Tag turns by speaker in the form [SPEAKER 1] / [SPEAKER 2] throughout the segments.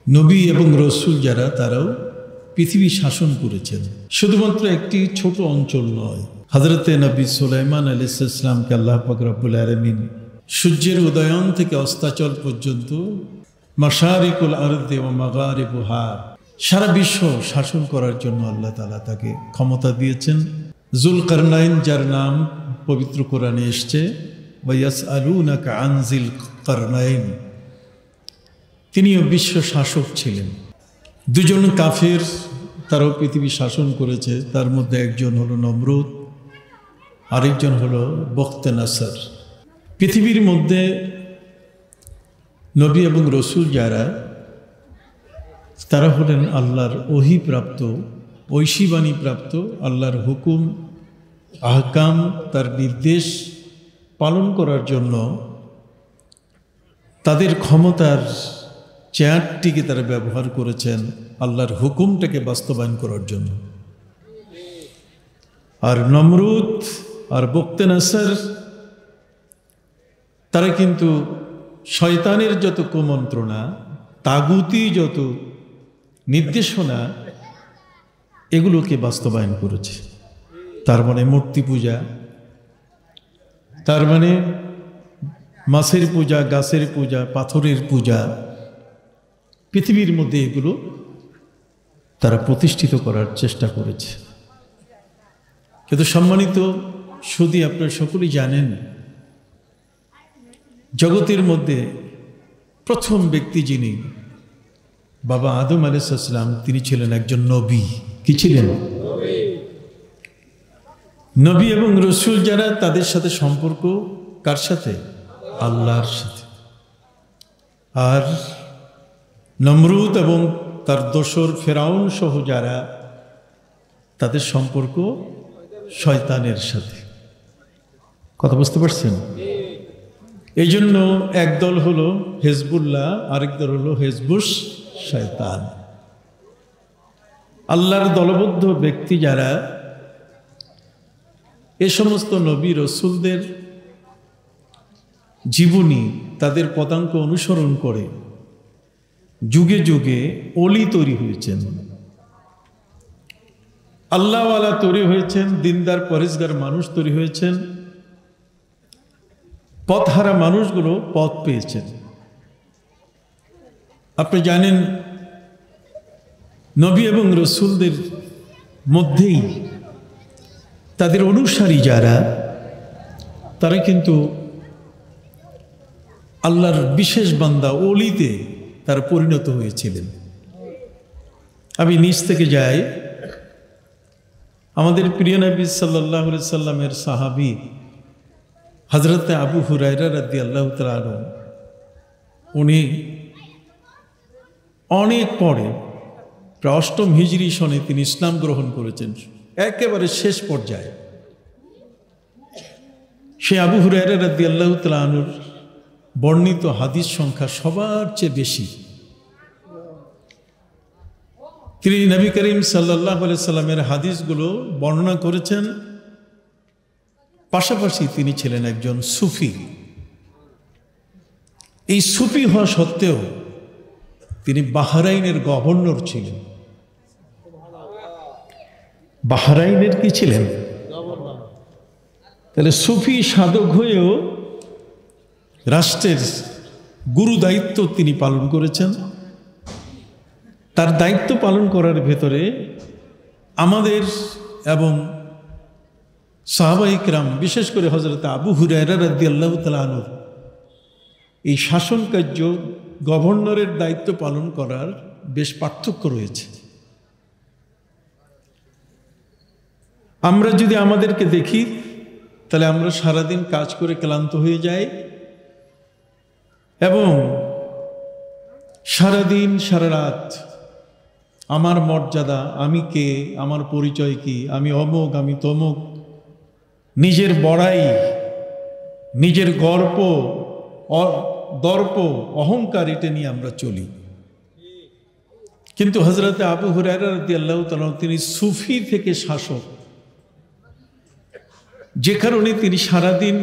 [SPEAKER 1] নবী এবং রসুল যারা তারাও পৃথিবী শাসন করেছেন, শুধুমাত্র একটি ছোট অঞ্চল নয়। হযরতে নবী সুলাইমান আলাইহিস সালামকে আল্লাহ পাক রব্বুল আলামিন সূর্যের উদয়ন থেকে অস্তাচল পর্যন্ত মাশারিকুল আরদি ওয়া মাগারিবুহা সারা বিশ্ব শাসন করার জন্য আল্লাহ তাআলা তাকে ক্ষমতা দিয়েছেন। যুলকারনাইন, যার নাম পবিত্র কোরআনে এসেছে, ওয়া ইয়াসআলুনাকা আন যিল কারনাইন, তিনিও বিশ্ব শাসক ছিলেন। দুজন কাফের তারাও পৃথিবী শাসন করেছে, তার মধ্যে একজন হলো নমরুদ, আরেকজন হলো বখতে নাসর। পৃথিবীর মধ্যে নবী এবং রসুল যারা, তারা হলেন আল্লাহর ওহী প্রাপ্ত, ঐশীবাণী প্রাপ্ত, আল্লাহর হুকুম আহকাম, তার নির্দেশ পালন করার জন্য তাদের ক্ষমতার চেয়ারটিকে তারা ব্যবহার করেছেন আল্লাহর হুকুমটাকে বাস্তবায়ন করার জন্য। আর নমরুদ আর বখতে নাসর তারা কিন্তু শয়তানের যত কুমন্ত্রণা, তাগুতি যত নির্দেশনা, এগুলোকে বাস্তবায়ন করেছে। তার মানে মূর্তি পূজা, তার মানে মাছের পূজা, গাছের পূজা, পাথরের পূজা, পৃথিবীর মধ্যে এগুলো তারা প্রতিষ্ঠিত করার চেষ্টা করেছে। কিন্তু সম্মানিত সুধী, আপনারা সকলেই জানেন, জগতের মধ্যে প্রথম ব্যক্তি যিনি, বাবা আদম আলাইহিস সালাম, তিনি ছিলেন একজন নবী। কি ছিলেন? নবী এবং রসুল যারা, তাদের সাথে সম্পর্ক কার সাথে? আল্লাহর সাথে। আর নমরুদ এবং তার দোসর ফেরাউন সহ যারা, তাদের সম্পর্ক শয়তানের সাথে। কথা বুঝতে পারছেন? এই জন্য একদল হলো হিজবুল্লাহ, আরেক দল হলো হিজবুস শয়তান। আল্লাহর দলবদ্ধ ব্যক্তি যারা, এ সমস্ত নবী রসুলদের জীবনী, তাদের পদাঙ্ক অনুসরণ করে যুগে যুগে অলি তৈরি হয়েছেন, আল্লাহওয়ালা তৈরি হয়েছেন, দিনদার পরেজগার মানুষ তৈরি হয়েছেন, পথহারা মানুষগুলো পথ পেয়েছেন। আপনি জানেন, নবী এবং রসুলদের মধ্যেই তাদের অনুসারী যারা, তারা কিন্তু আল্লাহর বিশেষ বান্দা, ওলিতে তারা পরিণত হয়েছিলেন। আমি নিজ থেকে যাই, আমাদের প্রিয় নবী সাল্লাল্লাহু আলাইহি সাল্লামের সাহাবী হযরতে আবু হুরায়রা রাদিয়াল্লাহু তাআলা আনহু, উনি অনেক পরে, প্রায় ৮ম হিজরি সনে তিনি ইসলাম গ্রহণ করেছেন, একেবারে শেষ পর্যায়ে। সে আবু হুরায়রা রাদিয়াল্লাহু তাআলা আনহুর বর্ণিত হাদিস সংখ্যা সবার চেয়ে বেশি। তিনি নবী করিম সাল্লাল্লাহু আলাইহি সাল্লামের হাদিসগুলো বর্ণনা করেছেন। পাশাপাশি তিনি ছিলেন একজন সুফি। এই সুফি হওয়া সত্ত্বেও তিনি বাহরাইনের গভর্নর ছিলেন। বাহরাইনের কি ছিলেন? তাহলে সুফি সাধক হয়েও রাষ্ট্রের গুরু দায়িত্ব তিনি পালন করেছেন। তার দায়িত্ব পালন করার ভেতরে আমাদের এবং সাহাবায়ে কেরাম, বিশেষ করে হযরত আবু হুরায়রা রাদিয়াল্লাহু তাআলা আনহু, এই শাসন কার্য, গভর্নরের দায়িত্ব পালন করার বেশ পার্থক্য রয়েছে। আমরা যদি আমাদেরকে দেখি, তাহলে আমরা সারাদিন কাজ করে ক্লান্ত হয়ে যাই এবং সারাদিন সারা রাত আমার মর্যাদা, আমি কে, আমার পরিচয় কি, আমি অমুক, আমি তমুক, নিজের বড়াই, নিজের গর্ব, দর্প, অহংকার, এটা নিয়ে আমরা চলি। কিন্তু হযরতে আবু হুরায়রা রাদিয়াল্লাহু তাআলা, তিনি সুফি থেকে শাসক, যে কারণে তিনি সারাদিন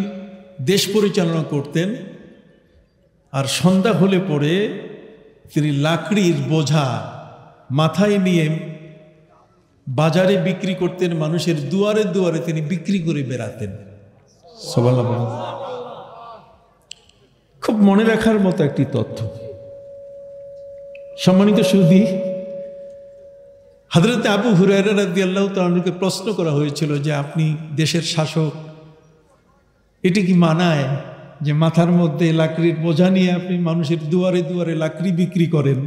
[SPEAKER 1] দেশ পরিচালনা করতেন। আর সন্ধ্যা হলে পরে তিনি লাকড়ির বোঝা মাথায় নিয়ে বাজারে বিক্রি করতেন, মানুষের দুয়ারে দুয়ারে তিনি বিক্রি করে বেড়াতেন। সুবহানাল্লাহ। খুব মনে রাখার মতো একটি তথ্য। সম্মানিত সুধী, হযরত আবু হুরায়রা রাদিয়াল্লাহু তাআলাকে প্রশ্ন করা হয়েছিল যে আপনি দেশের শাসক, এটি কি মানায় যে মাথার মধ্যে লাকড়ির বোঝা নিয়ে আপনি মানুষের দুয়ারে দুয়ারে লাকড়ি বিক্রি করেন?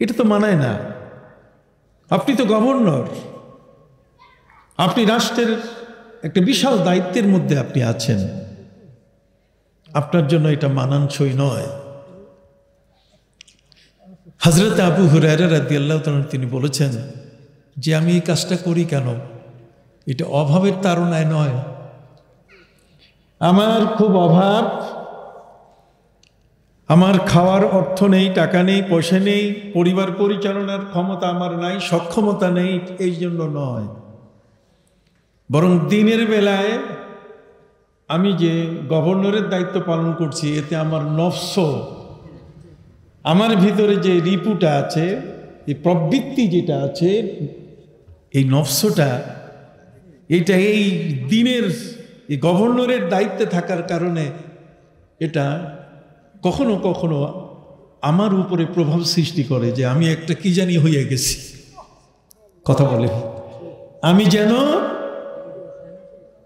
[SPEAKER 1] এটা তো মানায় না। আপনি তো গভর্নর, আপনি রাষ্ট্রের একটা বিশাল দায়িত্বের মধ্যে আপনি আছেন, আপনার জন্য এটা মানানসই নয়। হযরত আবু হুরায়রা রাদিয়াল্লাহু তাআলা তিনি বলেছেন যে আমি এই কাজটা করি কেন? এটা অভাবের তাড়নায় নয়। আমার খুব অভাব, আমার খাওয়ার অর্থ নেই, টাকা নেই, পয়সা নেই, পরিবার পরিচালনার ক্ষমতা আমার নাই, সক্ষমতা নেই, এই জন্য নয়। বরং দিনের বেলায় আমি যে গভর্নরের দায়িত্ব পালন করছি, এতে আমার নফস, আমার ভিতরে যে রিপুটা আছে, এই প্রবৃত্তি যেটা আছে, এই নফসটা, এটা এই দিনের এই গভর্নরের দায়িত্বে থাকার কারণে এটা কখনো কখনো আমার উপরে প্রভাব সৃষ্টি করে যে আমি একটা কি জানি হয়ে গেছি। কথা বলে, আমি যেন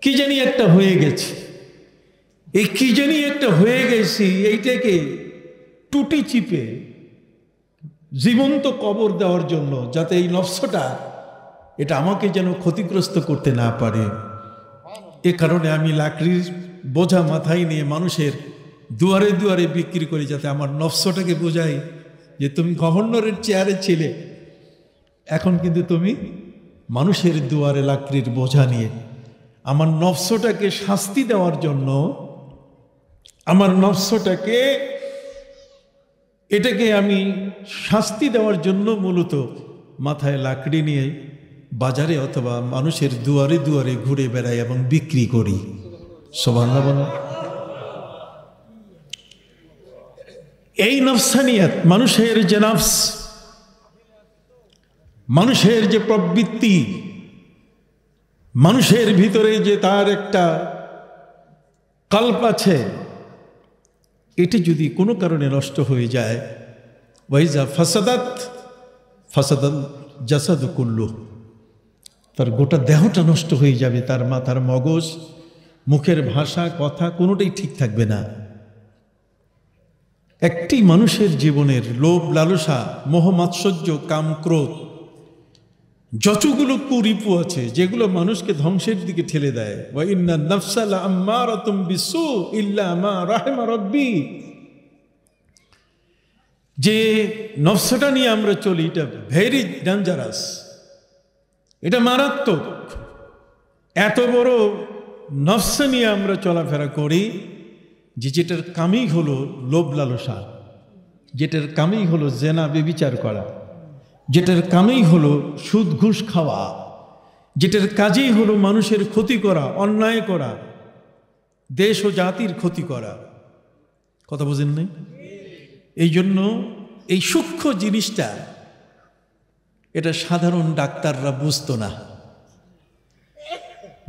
[SPEAKER 1] কি জানি একটা হয়ে গেছি। এই কি জানি একটা হয়ে গেছি, এইটাকে টুটি চিপে জীবন্ত কবর দেওয়ার জন্য, যাতে এই নফসটা এটা আমাকে যেন ক্ষতিগ্রস্ত করতে না পারে, এ কারণে আমি লাকড়ির বোঝা মাথায় নিয়ে মানুষের দুয়ারে দুয়ারে বিক্রি করি, যাতে আমার নফসটাকে বোঝাই যে তুমি গভর্নরের চেয়ারে ছিলে, এখন কিন্তু তুমি মানুষের দুয়ারে লাকড়ির বোঝা নিয়ে। আমার নফসটাকে শাস্তি দেওয়ার জন্য, আমার নফসটাকে এটাকে আমি শাস্তি দেওয়ার জন্য মূলত মাথায় লাকড়ি নিয়ে বাজারে অথবা মানুষের দুয়ারে দুয়ারে ঘুরে বেড়াই এবং বিক্রি করি। সুবহানাল্লাহ বলো। এই নফসানিয়াত, মানুষের যে নফস, মানুষের যে প্রবৃত্তি, মানুষের ভিতরে যে তার একটা কল্প আছে, এটি যদি কোনো কারণে নষ্ট হয়ে যায়, ওয়াইজা ফাসাদাত ফাসাদাল জাসাদু কুল্লু, তার গোটা দেহটা নষ্ট হয়ে যাবে, তার মাথার মগজ, মুখের ভাষা, কথা কোনোটাই ঠিক থাকবে না। একটি মানুষের জীবনের লোভ, লালসা, মোহ, মাৎসর্য, কাম, ক্রোধ, যতগুলো কুরিপু আছে যেগুলো মানুষকে ধ্বংসের দিকে ঠেলে দেয়, ওয়া ইন্নান নাফসা লাআম্মারাতুম বিসু ইল্লা মা রাহিমা রাব্বি, যে নফসটা নিয়ে আমরা চলি, এটা ভেরি ডেঞ্জারাস, এটা মারাত্মক। এত বড় নফস নিয়ে আমরা চলাফেরা করি যে যেটার কামই হলো লোভ লালসা, যেটার কামই হলো জেনা ব্যভিচার করা, যেটার কামেই হলো সুদ ঘুষ খাওয়া, যেটার কাজেই হলো মানুষের ক্ষতি করা, অন্যায় করা, দেশ ও জাতির ক্ষতি করা। কথা বোঝেন নাই? এই জন্য এই সূক্ষ্ম জিনিসটা এটা সাধারণ ডাক্তাররা বুঝতো না।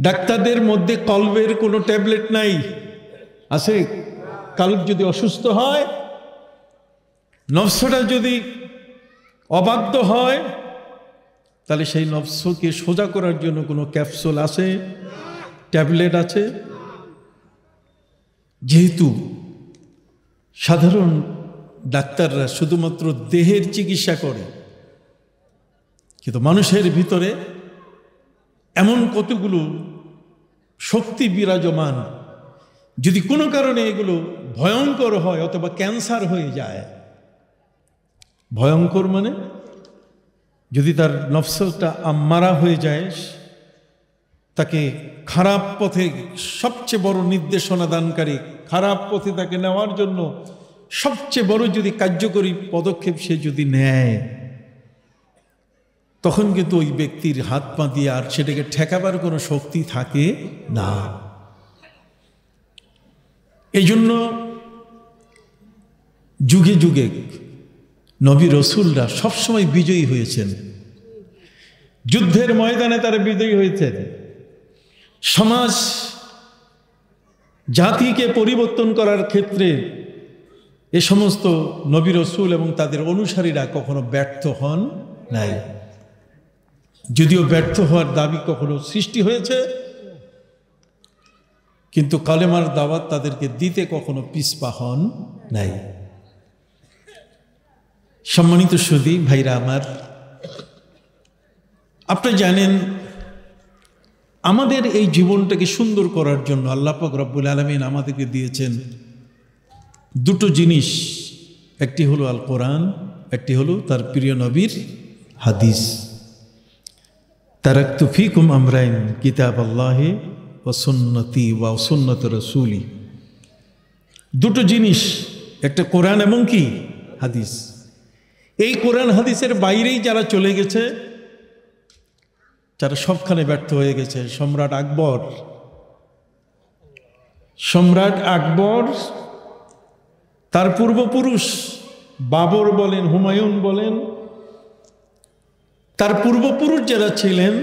[SPEAKER 1] ডাক্তারদের মধ্যে কলবের কোনো ট্যাবলেট নাই, আছে? কলব যদি অসুস্থ হয়, নফসটা যদি অবাধ্য হয়, তাহলে সেই নফসকে সোজা করার জন্য কোনো ক্যাপসুল আছে, ট্যাবলেট আছে? যেহেতু সাধারণ ডাক্তাররা শুধুমাত্র দেহের চিকিৎসা করে, কিন্তু মানুষের ভিতরে এমন কতগুলো শক্তি বিরাজমান, যদি কোনো কারণে এগুলো ভয়ঙ্কর হয় অথবা ক্যান্সার হয়ে যায়, ভয়ঙ্কর মানে যদি তার নফসটা আম্মারা হয়ে যায়, তাকে খারাপ পথে সবচেয়ে বড় নির্দেশনা দানকারী, খারাপ পথে তাকে নেওয়ার জন্য সবচেয়ে বড় যদি কার্যকরী পদক্ষেপ সে যদি নেয়, তখন কিন্তু ওই ব্যক্তির হাত পা দিয়ে আর সেটাকে ঠেকাবার কোনো শক্তি থাকে না। এই জন্য যুগে যুগে নবী রসুলরা সবসময় বিজয়ী হয়েছেন, যুদ্ধের ময়দানে তারা বিজয়ী হয়েছেন। সমাজ জাতিকে পরিবর্তন করার ক্ষেত্রে এ সমস্ত নবী রসুল এবং তাদের অনুসারীরা কখনো ব্যর্থ হন নাই। যদিও ব্যর্থ হওয়ার দাবি কখনো সৃষ্টি হয়েছে, কিন্তু কালেমার দাওয়াত তাদেরকে দিতে কখনো পিছপা হন নাই। সম্মানিত সুধী ভাইরা আমার, আপনি জানেন আমাদের এই জীবনটাকে সুন্দর করার জন্য আল্লাহ পাক রব্বুল আলামিন আমাদেরকে দিয়েছেন দুটো জিনিস। একটি হলো আল কোরআন, একটি হলো তার প্রিয় নবীর হাদিস। তারাকতু ফিকুম আমরাইন কিতাবাল্লাহি ওয়া সুন্নতি ওয়া সুন্নত রাসূলি। দুটো জিনিস, একটা কোরআন এবং কি হাদিস। এই কোরআন হাদিসের বাইরেই যারা চলে গেছে, যারা সবখানে ব্যর্থ হয়ে গেছে। সম্রাট আকবর, তার পূর্বপুরুষ বাবর বলেন, হুমায়ুন বলেন, তার পূর্বপুরুষ যারা ছিলেন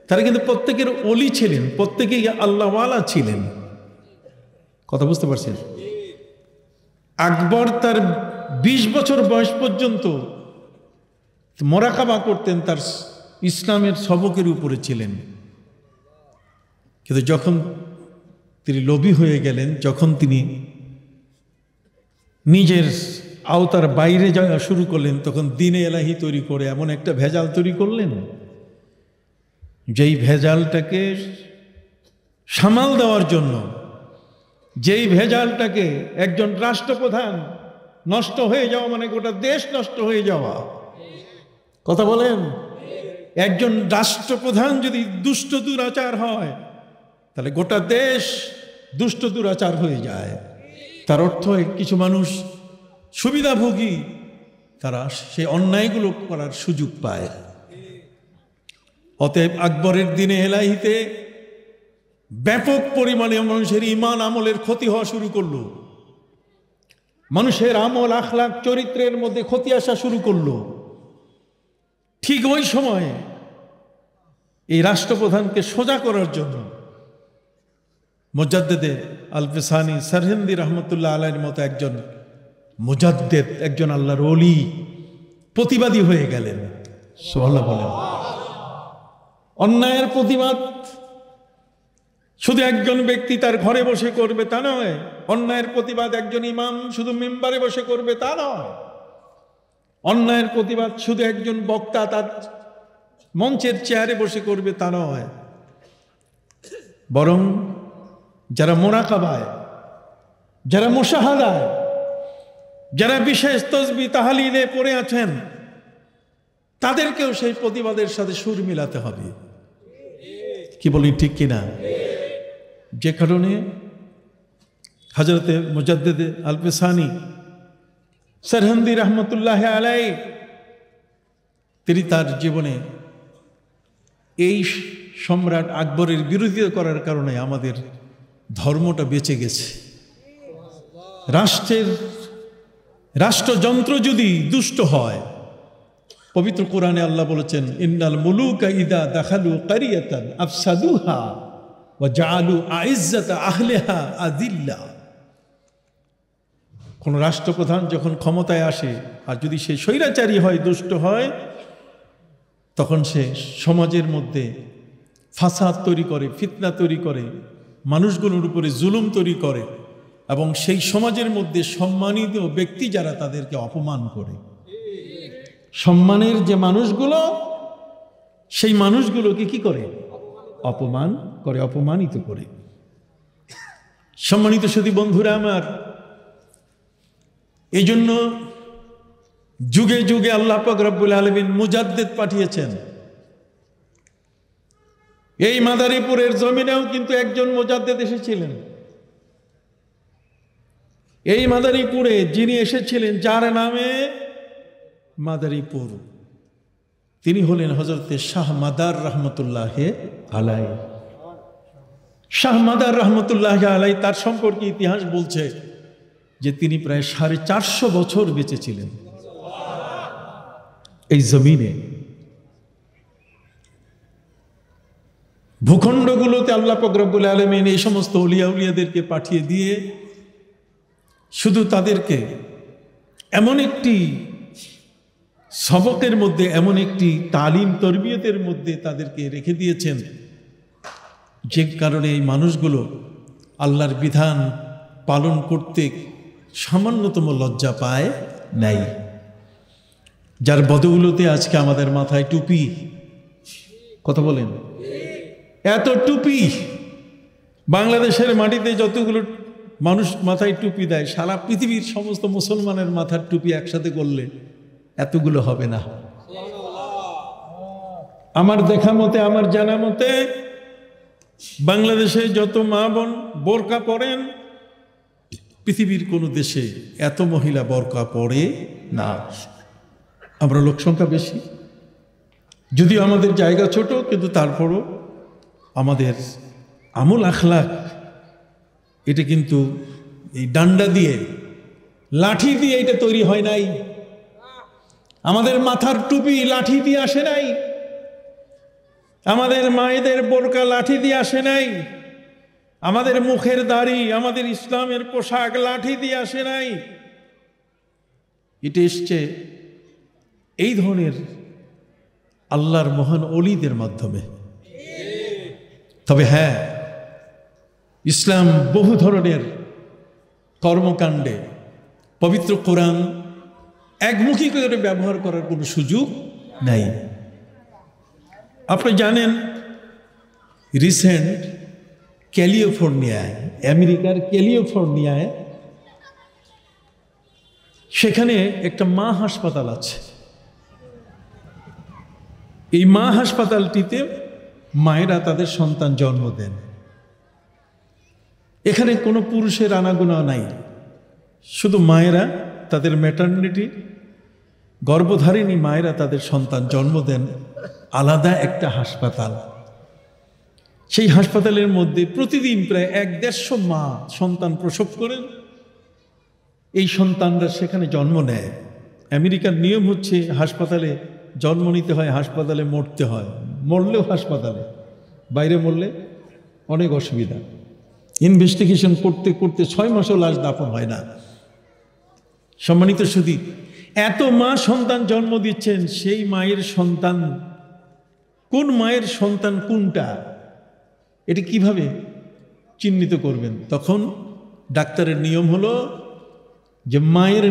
[SPEAKER 1] তারা কিন্তু প্রত্যেকের ওলি ছিলেন, প্রত্যেকেই আল্লাহওয়ালা ছিলেন। কথা বুঝতে পারছেন? আকবর তার 20 বছর বয়স পর্যন্ত মোরাকাবা করতেন, তার ইসলামের সবকের উপরে ছিলেন। কিন্তু যখন তিনি লোভী হয়ে গেলেন, যখন তিনি নিজের আওতার বাইরে যাওয়া শুরু করলেন, তখন দ্বীনে এলাহি তৈরি করে এমন একটা ভেজাল তৈরি করলেন, যেই ভেজালটাকে সামাল দেওয়ার জন্য, যেই ভেজালটাকে একজন রাষ্ট্রপ্রধান নষ্ট হয়ে যাওয়া মানে গোটা দেশ নষ্ট হয়ে যাওয়া। কথা বলেন? একজন রাষ্ট্রপ্রধান যদি দুষ্ট দুরাচার হয়, তাহলে গোটা দেশ দুষ্ট দুরাচার হয়ে যায়। তার অর্থ কিছু মানুষ সুবিধাভোগী, তারা সেই অন্যায়গুলো করার সুযোগ পায়। অতএব আকবরের দিনে এলাহিতে ব্যাপক পরিমাণে মানুষের ঈমান আমলের ক্ষতি হওয়া শুরু করলো, মানুষের আমল আখলাক চরিত্রের মধ্যে ক্ষতি আসা শুরু করলো। ঠিক ওই সময়ে এই রাষ্ট্রপ্রধানকে সোজা করার জন্য মুজাদ্দেদে আল ফিসানি সরহিন্দি রহমতুল্লাহ আলাইহির মতো একজন মুজাদ্দেদ, একজন আল্লাহর ওলি প্রতিবাদী হয়ে গেলেন। সুবহানাল্লাহ বলেন। অন্যায়ের প্রতিবাদ শুধু একজন ব্যক্তি তার ঘরে বসে করবে তা নয়, অন্যায়ের প্রতিবাদ একজন ইমাম শুধু মিম্বারে বসে করবে তা নয়, অন্যায়ের প্রতিবাদ শুধু একজন বক্তা তার মঞ্চের চেয়ারে বসে করবে তা নয়, বরং যারা মোরাকাবায়, যারা মুশাহাদায়, যারা বিশেষ তসবিহ তাহলিলে পড়ে আছেন, তাদেরকেও সেই প্রতিবাদের সাথে সুর মিলাতে হবে। কি বলি, ঠিক কিনা? যে কারণে হযরতে মুজাদ্দিদে আল ফিসানি সরহিন্দি রহমতুল্লাহ আলাইহি তিনি তার জীবনে এই সম্রাট আকবরের বিরোধিতা করার কারণে আমাদের ধর্মটা বেঁচে গেছে। রাষ্ট্রযন্ত্র যদি দুষ্ট হয়, পবিত্র কোরআনে আল্লাহ বলেছেন, ইন্নাল মুলুকা ইদা দাখালু কারিয়াতান আফসাদুহা ওয়া জাআলু আইজ্জাতা আহলিহা আযিল্লা। কোন রাষ্ট্রপ্রধান যখন ক্ষমতায় আসে আর যদি সে স্বৈরাচারী হয়, দুষ্ট হয়, তখন সে সমাজের মধ্যে ফাসাদ তৈরি করে, ফিতনা তৈরি করে, মানুষগুলোর উপরে জুলুম তৈরি করে, এবং সেই সমাজের মধ্যে সম্মানিত ব্যক্তি যারা তাদেরকে অপমান করে। সম্মানের যে মানুষগুলো, সেই মানুষগুলোকে কি করে? অপমান করে, অপমানিত করে। সম্মানিত সাথী বন্ধুরা আমার, এই জন্য যুগে যুগে আল্লাহ পাক রব্বুল আলামিন মুজাদ্দিদ পাঠিয়েছেন। এই মাদারীপুরের জমিনেও কিন্তু একজন মুজাদ্দিদ এসেছিলেন। এই মাদারীপুরে যিনি এসেছিলেন, যার নামে মাদারীপুর, তিনি হলেন হযরতে শাহ মাদার রহমতুল্লাহ আলাইহি। শাহ মাদার রহমতুল্লাহ আলাইহি, তার সম্পর্কে ইতিহাস বলছে যে তিনি প্রায় 450 বছর বেঁচে ছিলেন এই জমিনে। ভূখণ্ডগুলোতে আল্লাহ পাক রব্বুল আলামিন এই সমস্ত ওলিয়া উলিয়াদেরকে পাঠিয়ে দিয়ে শুধু তাদেরকে এমন একটি সবকের মধ্যে, এমন একটি তালিম তরবিয়তের মধ্যে তাদেরকে রেখে দিয়েছেন, যে কারণে এই মানুষগুলো আল্লাহর বিধান পালন করতে সামান্যতম লজ্জা পায় নাই। যার বদৌলতে আজকে আমাদের মাথায় টুপি, কথা বলেন, এত টুপি বাংলাদেশের মাটিতে যতগুলো মানুষ মাথায় টুপি দেয়, সারা পৃথিবীর সমস্ত মুসলমানের মাথার টুপি একসাথে করলে এতগুলো হবে না। আমার দেখা মতে, আমার জানা মতে বাংলাদেশে যত মা বোন বোরকা পরেন, পৃথিবীর কোনো দেশে এত মহিলা বোরকা পরে না। আমরা লোক সংখ্যা বেশি, যদিও আমাদের জায়গা ছোট, কিন্তু তারপরও আমাদের আমল আখলাক এটা কিন্তু এই ডান্ডা দিয়ে, লাঠি দিয়ে এটা তৈরি হয় নাই। আমাদের মাথার টুপি লাঠি দিয়ে আসে নাই, আমাদের মায়েদের বোরকা লাঠি দিয়ে আসে নাই, আমাদের মুখের দাড়ি, আমাদের ইসলামের পোশাক লাঠি দিয়ে আসে নাই। এটা এসছে এই ধরনের আল্লাহর মহান ওলিদের মাধ্যমে। তবে হ্যাঁ, ইসলাম বহু ধরনের কর্মকাণ্ডে পবিত্র কোরআন একমুখী করে ব্যবহার করার কোনো সুযোগ নাই। আপনি জানেন, রিসেন্ট ক্যালিফোর্নিয়ায়, আমেরিকার ক্যালিফোর্নিয়ায়, সেখানে একটা মা হাসপাতাল আছে। এই মা হাসপাতালটিতে মায়েরা তাদের সন্তান জন্ম দেন। এখানে কোনো পুরুষের আনাগোনা নাই, শুধু মায়েরা তাদের ম্যাটারনিটি, গর্ভধারিণী মায়েরা তাদের সন্তান জন্ম দেন। আলাদা একটা হাসপাতাল। সেই হাসপাতালের মধ্যে প্রতিদিন প্রায় 150 মা সন্তান প্রসব করেন। এই সন্তানরা সেখানে জন্ম নেয়। আমেরিকার নিয়ম হচ্ছে হাসপাতালে জন্ম নিতে হয়, হাসপাতালে মরতে হয়। মরলেও হাসপাতালে, বাইরে মরলে অনেক অসুবিধা। ইনভেস্টিগেশন করতে করতে 6 মাসও লাশ দাফন হয় না। সম্মানিত সুধী, এত মা সন্তান জন্ম দিচ্ছেন, সেই মায়ের সন্তান কোন মায়ের সন্তান কোনটা, এটা কিভাবে চিহ্নিত করবেন? তখন ডাক্তারের নিয়ম হলো যে মায়ের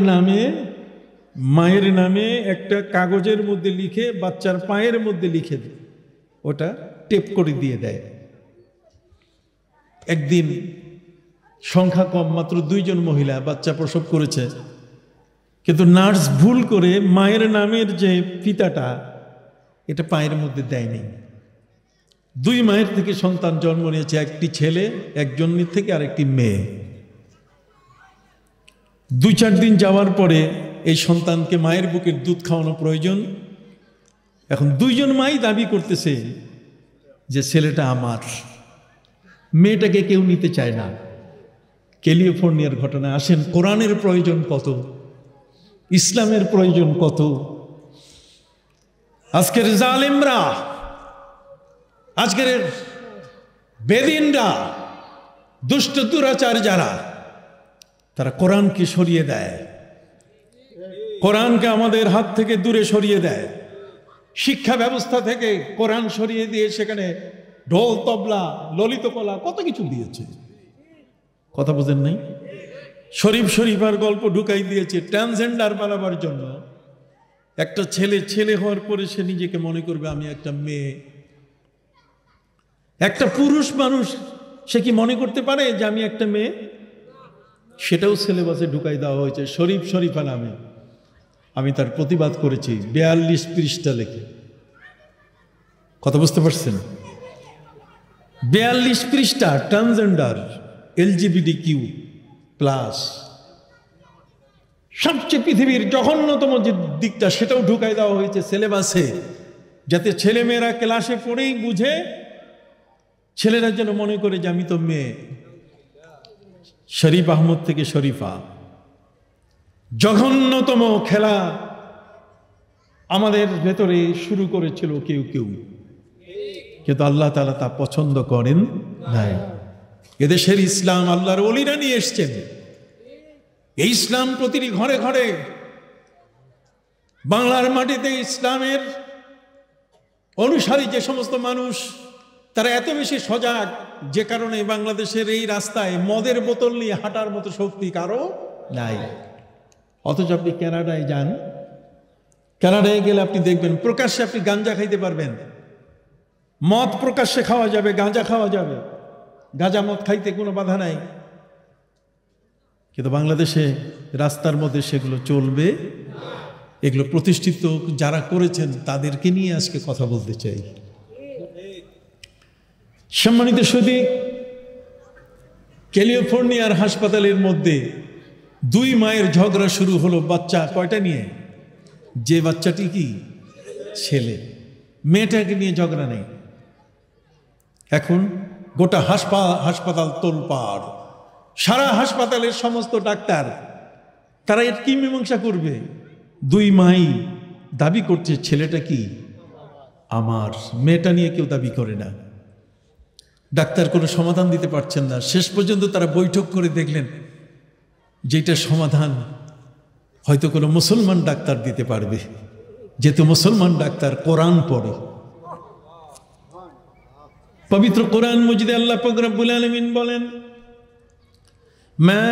[SPEAKER 1] নামে একটা কাগজের মধ্যে লিখে বাচ্চার পায়ের মধ্যে লিখে দেয়, ওটা টেপ করে দিয়ে দেয়। একদিন সংখ্যা কম, মাত্র 2 জন মহিলা বাচ্চা প্রসব করেছে, কিন্তু নার্স ভুল করে মায়ের নামের যে ফিতাটা এটা পায়ের মধ্যে দেয়নি। 2 মায়ের থেকে সন্তান জন্ম নিয়েছে, একটি ছেলে, একজনের থেকে আরেকটি মেয়ে। 2-4 দিন যাওয়ার পরে এই সন্তানকে মায়ের বুকের দুধ খাওয়ানো প্রয়োজন। এখন 2 জন মাই দাবি করতেছে যে ছেলেটা আমার, মেয়েটাকে কেউ নিতে চায় না। ক্যালিফোর্নিয়ার ঘটনা। আসেন, কোরআনের প্রয়োজন কত, ইসলামের প্রয়োজন কত। আজকের জালেমরা, আজকের বেদিনরা, দুষ্ট দুরাচার যারা, তারা কোরআনকে সরিয়ে দেয়, কোরআনকে আমাদের হাত থেকে দূরে সরিয়ে দেয়। শিক্ষা ব্যবস্থা থেকে কোরআন সরিয়ে দিয়ে সেখানে ঢোল, তবলা, ললিত কলা কত কিছু দিয়েছে। কথা বোঝেন নাই? শরীফার গল্প ঢুকাই দিয়েছে ট্রান্সজেন্ডার বানাবার জন্য। একটা ছেলে হওয়ার পরে সে নিজেকে মনে করবে আমি একটা মেয়ে। একটা পুরুষ মানুষ সে কি মনে করতে পারে যে আমি একটা মেয়ে? সেটাও সিলেবাসে ঢুকাই দেওয়া হয়েছে শরীফা নামে। আমি তার প্রতিবাদ করেছি 42 পৃষ্ঠা লেখে। কথা বুঝতে পারছেন? 42 পৃষ্ঠা ট্রান্সজেন্ডার, LGBTQ+। সবচেয়ে পৃথিবীর জঘন্যতম যে দিকটা সেটাও ঢুকাই দেওয়া হয়েছে সিলেবাসে, যাতে ছেলেমেয়েরা ক্লাসে পড়েই বুঝে, ছেলেরা যেন মনে করে যে আমি তো মেয়ে। শরীফ আহমদ থেকে শরীফা, জঘন্যতম খেলা আমাদের ভেতরে শুরু করেছিল কেউ কেউ, কিন্তু আল্লাহ তাআলা তা পছন্দ করেন নাই। এদেশের ইসলাম আল্লাহর ওলিরা নিয়ে এসছেন। এই ইসলাম প্রতিটি ঘরে ঘরে, বাংলার মাটিতে ইসলামের অনুসারী যে সমস্ত মানুষ, তারা এত বেশি সজাগ, যে কারণে বাংলাদেশের এই রাস্তায় মদের বোতল নিয়ে হাঁটার মতো শক্তি কারো নাই। অথচ আপনি কানাডায় যান, কানাডায় গেলে আপনি দেখবেন প্রকাশ্যে আপনি গাঁজা খাইতে পারবেন, মদ প্রকাশ্যে খাওয়া যাবে, গাঁজা খাওয়া যাবে, গাঁজা মদ খাইতে কোনো বাধা নাই। কিন্তু বাংলাদেশে রাস্তার মধ্যে সেগুলো চলবে। এগুলো প্রতিষ্ঠিত যারা করেছেন তাদেরকে নিয়ে আজকে কথা বলতে চাই। সম্মানিত সুধী, ক্যালিফোর্নিয়ার হাসপাতালের মধ্যে 2 মায়ের ঝগড়া শুরু হলো বাচ্চা কয়টা নিয়ে? যে বাচ্চাটি কি ছেলে, মেয়েটাকে নিয়ে ঝগড়া নেই। এখন গোটা হাসপাতাল তোলপাড়, সারা হাসপাতালের সমস্ত ডাক্তার, তারা এর কি মীমাংসা করবে? 2 মাই দাবি করছে ছেলেটা কি আমার, মেয়েটা নিয়ে কেউ দাবি করে না। ডাক্তার কোনো সমাধান দিতে পারছেন না। শেষ পর্যন্ত তারা বৈঠক করে দেখলেন যেটা সমাধান হয়তো কোনো মুসলমান ডাক্তার দিতে পারবে, যেহেতু মুসলমান ডাক্তার কোরআন পড়ে। পবিত্র কোরআন মজিদে আল্লাহ পাক রব্বুল আলামিন বলেন, মা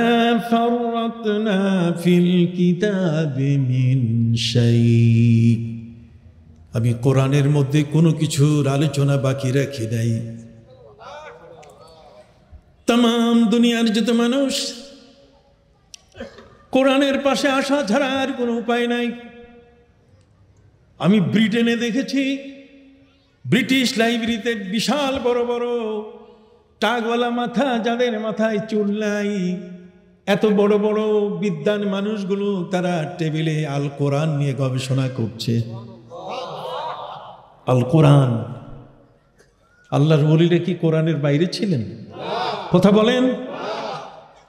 [SPEAKER 1] ফাররাতনা ফিল কিতাবি মিন শাই, আমি কোরআনের মধ্যে কোনো কিছুর আলোচনা বাকি রাখি নাই। তাম দুনিয়ার যত মানুষ কোরআনের পাশে আসা ছাড়া আর কোনো উপায় নাই। আমি ব্রিটেনে দেখেছি, ব্রিটিশ লাইব্রেরিতে বিশাল বড় বড় টাকওয়ালা মাথা, যাদের মাথায় চুল নাই, এত বড় বড় বিদ্বান মানুষগুলো তারা টেবিলে আল কোরআন নিয়ে গবেষণা করছে। আল কোরআন, আল্লাহর ওলিরা কি কোরআনের বাইরে ছিলেন? কথা বলেন।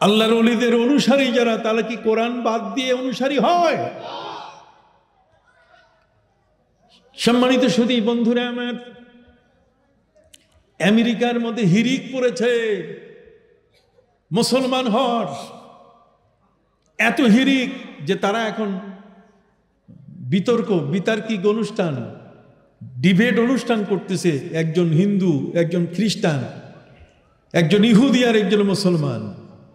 [SPEAKER 1] আল্লাহর ওলিদের অনুসারী যারা, তারা কি কোরআন বাদ দিয়ে অনুসারী হয়? সম্মানিত সুধী বন্ধুরা আমার, আমেরিকার মধ্যে হিরিক পড়েছে মুসলমান হওয়ার, এত হিরিক যে তারা এখন বিতার্কিক অনুষ্ঠান, ডিবেট অনুষ্ঠান করতেছে। একজন হিন্দু, একজন খ্রিস্টান, একজন ইহুদি আর একজন মুসলমান,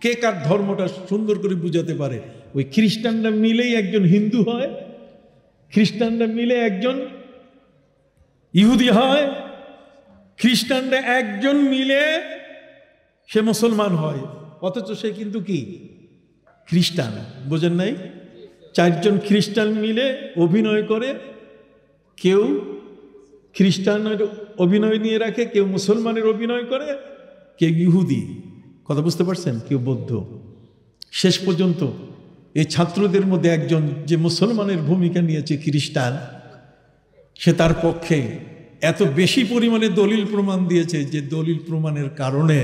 [SPEAKER 1] কে কার ধর্মটা সুন্দর করে বুঝাতে পারে। ওই খ্রিস্টানরা মিলেই একজন হিন্দু হয়, খ্রিস্টানরা মিলে একজন ইহুদি হয়, খ্রিস্টানরা একজন মিলে সে মুসলমান হয়, অথচ সে কিন্তু কি খ্রিস্টান। বোঝেন নাই? 4 জন খ্রিস্টান মিলে অভিনয় করে, কেউ খ্রিস্টানের অভিনয় নিয়ে রাখে, কেউ মুসলমানের অভিনয় করে, কেউ ইহুদি, কথা বুঝতে পারছেন, কেউ বৌদ্ধ। শেষ পর্যন্ত এই ছাত্রদের মধ্যে একজন যে মুসলমানের ভূমিকা নিয়েছে, খ্রিস্টান, সে তার পক্ষে এত বেশি পরিমাণে দলিল প্রমাণ দিয়েছে যে দলিল প্রমাণের কারণে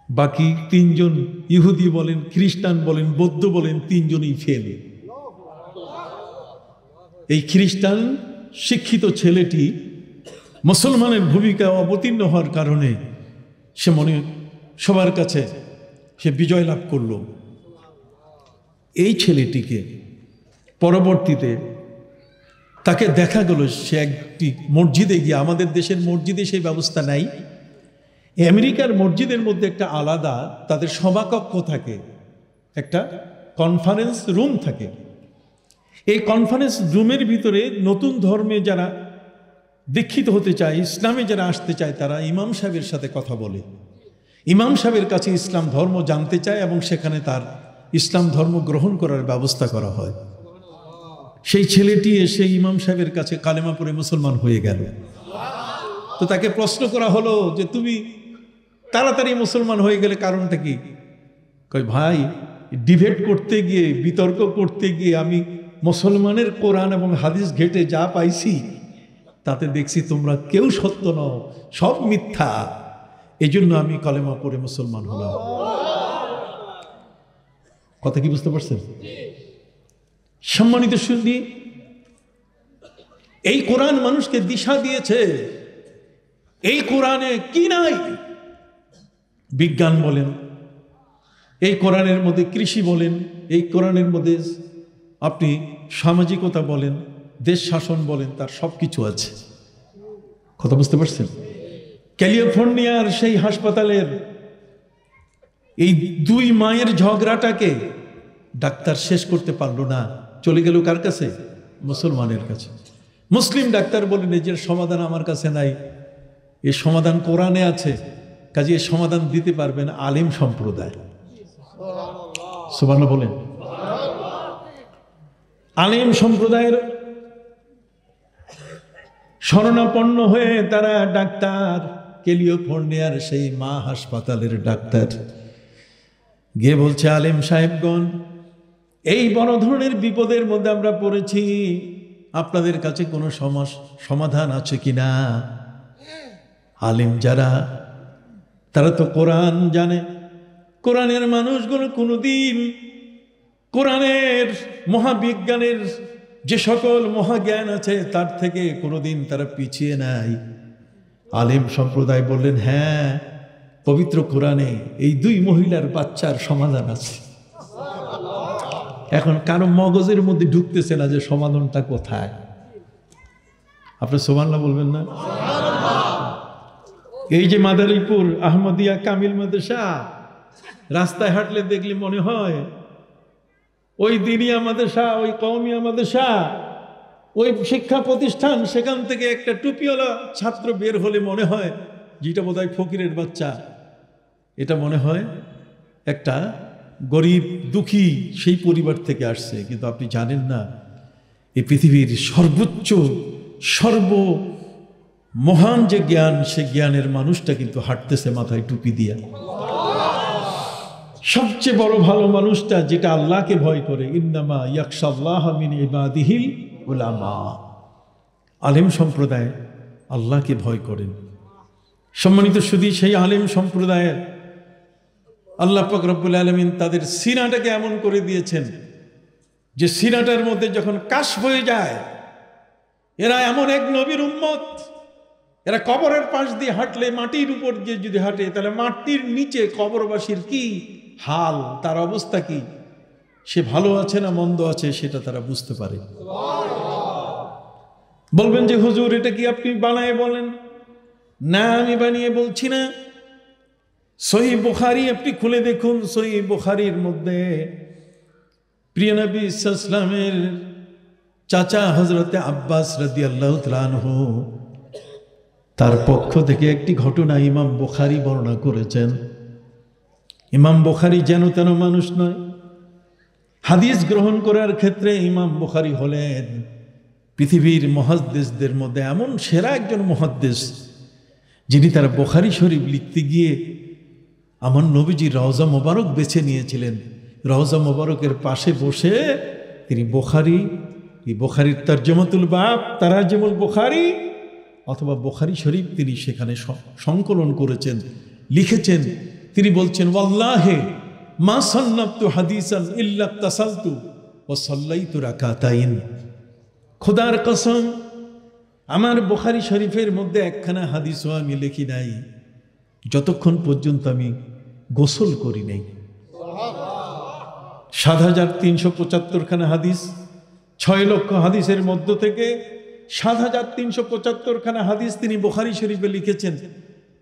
[SPEAKER 1] বাকি 3 জন ইহুদি বলেন, খ্রিস্টান বলেন, বৌদ্ধ বলেন, 3 জনই ফেল। এই খ্রিস্টান শিক্ষিত ছেলেটি মুসলমানের ভূমিকা অবতীর্ণ হওয়ার কারণে সে মনে সবার কাছে সে বিজয় লাভ করল। এই ছেলেটিকে পরবর্তীতে তাকে দেখা গেল সে একটি মসজিদে গিয়ে, আমাদের দেশের মসজিদে সেই ব্যবস্থা নাই, আমেরিকার মসজিদের মধ্যে একটা আলাদা তাদের সভাকক্ষ থাকে, একটা কনফারেন্স রুম থাকে। এই কনফারেন্স রুমের ভিতরে নতুন ধর্মে যারা দীক্ষিত হতে চায়, ইসলামে যারা আসতে চায়, তারা ইমাম সাহেবের সাথে কথা বলে, ইমাম সাহেবের কাছে ইসলাম ধর্ম জানতে চায় এবং সেখানে তার ইসলাম ধর্ম গ্রহণ করার ব্যবস্থা করা হয়। সেই ছেলেটি এসে ইমাম সাহেবের কাছে কালেমা পড়ে মুসলমান হয়ে গেল। তো তাকে প্রশ্ন করা হলো যে তুমি তাড়াতাড়ি মুসলমান হয়ে গেলে কারণটা কি? কই ভাই, ডিবেট করতে গিয়ে, বিতর্ক করতে গিয়ে আমি মুসলমানের কোরআন এবং হাদিস ঘেটে যা পাইছি তাতে দেখছি তোমরা কেউ সত্য নও, সব মিথ্যা, এই জন্য আমি কালেমা পড়ে মুসলমান হলাম। কথা কি বুঝতে পারছেন? সম্মানিত সুন্নি, এই কোরআন মানুষকে দিশা দিয়েছে। এই কোরআনে কি নাই? বিজ্ঞান বলেন, এই কোরআনের মধ্যে কৃষি বলেন, এই কোরআনের মধ্যে আপনি সামাজিকতা বলেন, দেশ শাসন বলেন, তার সব কিছু আছে। কথা বুঝতে পারছেন? ক্যালিফোর্নিয়ার সেই হাসপাতালের এই দুই মায়ের ঝগড়াটাকে ডাক্তার শেষ করতে পারলো না, চলে গেল কার কাছে? মুসলমানের কাছে। মুসলিম ডাক্তার বলেন যে সমাধান আমার কাছে নাই, এর সমাধান কোরআনে আছে, কাজে এর সমাধান দিতে পারবেন আলেম সম্প্রদায়। সুবহানাল্লাহ বলেন। আলেম সম্প্রদায়ের শরণাপন্ন হয়ে তারা ডাক্তার, ক্যালিফোর্নিয়ার সেই মা হাসপাতালের ডাক্তার গিয়ে বলছে, আলেম সাহেবগণ, এই বড় ধরনের বিপদের মধ্যে আমরা পড়েছি, আপনাদের কাছে কোনো সমাধান আছে কিনা? আলেম যারা, তারা তো কোরআন জানে। কোরআনের মানুষগুলো কোনোদিন কোরআনের মহাবিজ্ঞানের যে সকল মহাজ্ঞান আছে তার থেকে কোনোদিন তারা পিছিয়ে নাই। আলেম সম্প্রদায় বললেন, হ্যাঁ, পবিত্র কোরআনে এই দুই মহিলার বাচ্চার সমাধান আছে। এখন কারো মগজের মধ্যে ঢুকতেছে না যে সমাধানটা কোথায়। আপনি সুবহানাল্লাহ বলবেন না? এই যে মাদারীপুর আহমদিয়া কামিল মাদ্রাসা, রাস্তায় হাঁটলে দেখলে মনে হয় ওই দিনিয়া মাদ্রাসা, ওই কওমিয়া মাদ্রাসা, ওই শিক্ষা প্রতিষ্ঠান, সেখান থেকে একটা টুপিওয়ালা ছাত্র বের হলে মনে হয় যেটা বোধহয় ফকিরের বাচ্চা, এটা মনে হয় একটা গরিব দুঃখী সেই পরিবার থেকে আসছে। কিন্তু আপনি জানেন না, এই পৃথিবীর সর্বোচ্চ মহান যে জ্ঞান, সে জ্ঞানের মানুষটা কিন্তু হাঁটতেছে মাথায় টুপি দিয়া। সবচেয়ে বড় ভালো মানুষটা যেটা আল্লাহকে ভয় করে, ইন্নামা ইয়াখশাল্লাহ মিন ইবাদিহিল উলামা। আলেম সম্প্রদায় আল্লাহকে ভয় করেন। সম্মানিত সুধী, সেই আলেম সম্প্রদায়ের আল্লাহ পাক রব্বুল আলামিন তাদের সিনাটাকে এমন করে দিয়েছেন যে সিনাটার মধ্যে যখন কাশ হয়ে যায়, এরা এমন এক নবীর উম্মত, এরা কবরের পাশ দিয়ে হাঁটলে, মাটির উপর দিয়ে যদি হাঁটে, তাহলে মাটির নিচে কবরবাসীর কি হাল, তার অবস্থা কি, সে ভালো আছে না মন্দ আছে সেটা তারা বুঝতে পারে। বলবেন যে হুজুর এটা কি আপনি বানায় বলেন? না, আমি বানিয়ে বলছি না। সহিহ বুখারী আপনি খুলে দেখুন, সহিহ বুখারীর মধ্যে প্রিয় নবী সাল্লাল্লাহু আলাইহি ওয়াসাল্লামের চাচা হযরতে আব্বাস রাদিয়াল্লাহু তাআলা আনহু, তার পক্ষ থেকে একটি ঘটনা ইমাম বুখারী বর্ণনা করেছেন। ইমাম বুখারী যেন তেন মানুষ নয়। হাদিস গ্রহণ করার ক্ষেত্রে ইমাম বুখারী হলেন পৃথিবীর মুহাদ্দিসদের মধ্যে এমন সেরা একজন মুহাদ্দিস, যিনি তার বুখারী শরীফ লিখতে গিয়ে আমার নবীজির রওজা মোবারক বেছে নিয়েছিলেন। রওজা মোবারকের পাশে বসে তিনি বুখারীর তরজমাতুল বাব, তারাজুমুল বুখারী অথবা বুখারী শরীফ তিনি সেখানে সংকলন করেছেন, লিখেছেন। তিনি বলছেন, ওয়াল্লাহি মা সান্নাতু হাদিসান ইল্লা তাসালতু ওয়া সাল্লাইতু রাকাতাইন। খোদার কসম, আমার বুখারী শরীফের মধ্যে একখানা হাদিসও আমি লিখি নাই যতক্ষণ পর্যন্ত আমি গোসল করি নাই। ৭৩৭৫ খানা হাদিস, ৬ লক্ষ হাদিসের মধ্য থেকে ৭৩৭৫ খানা হাদিস তিনি বুখারী শরীফে লিখেছেন।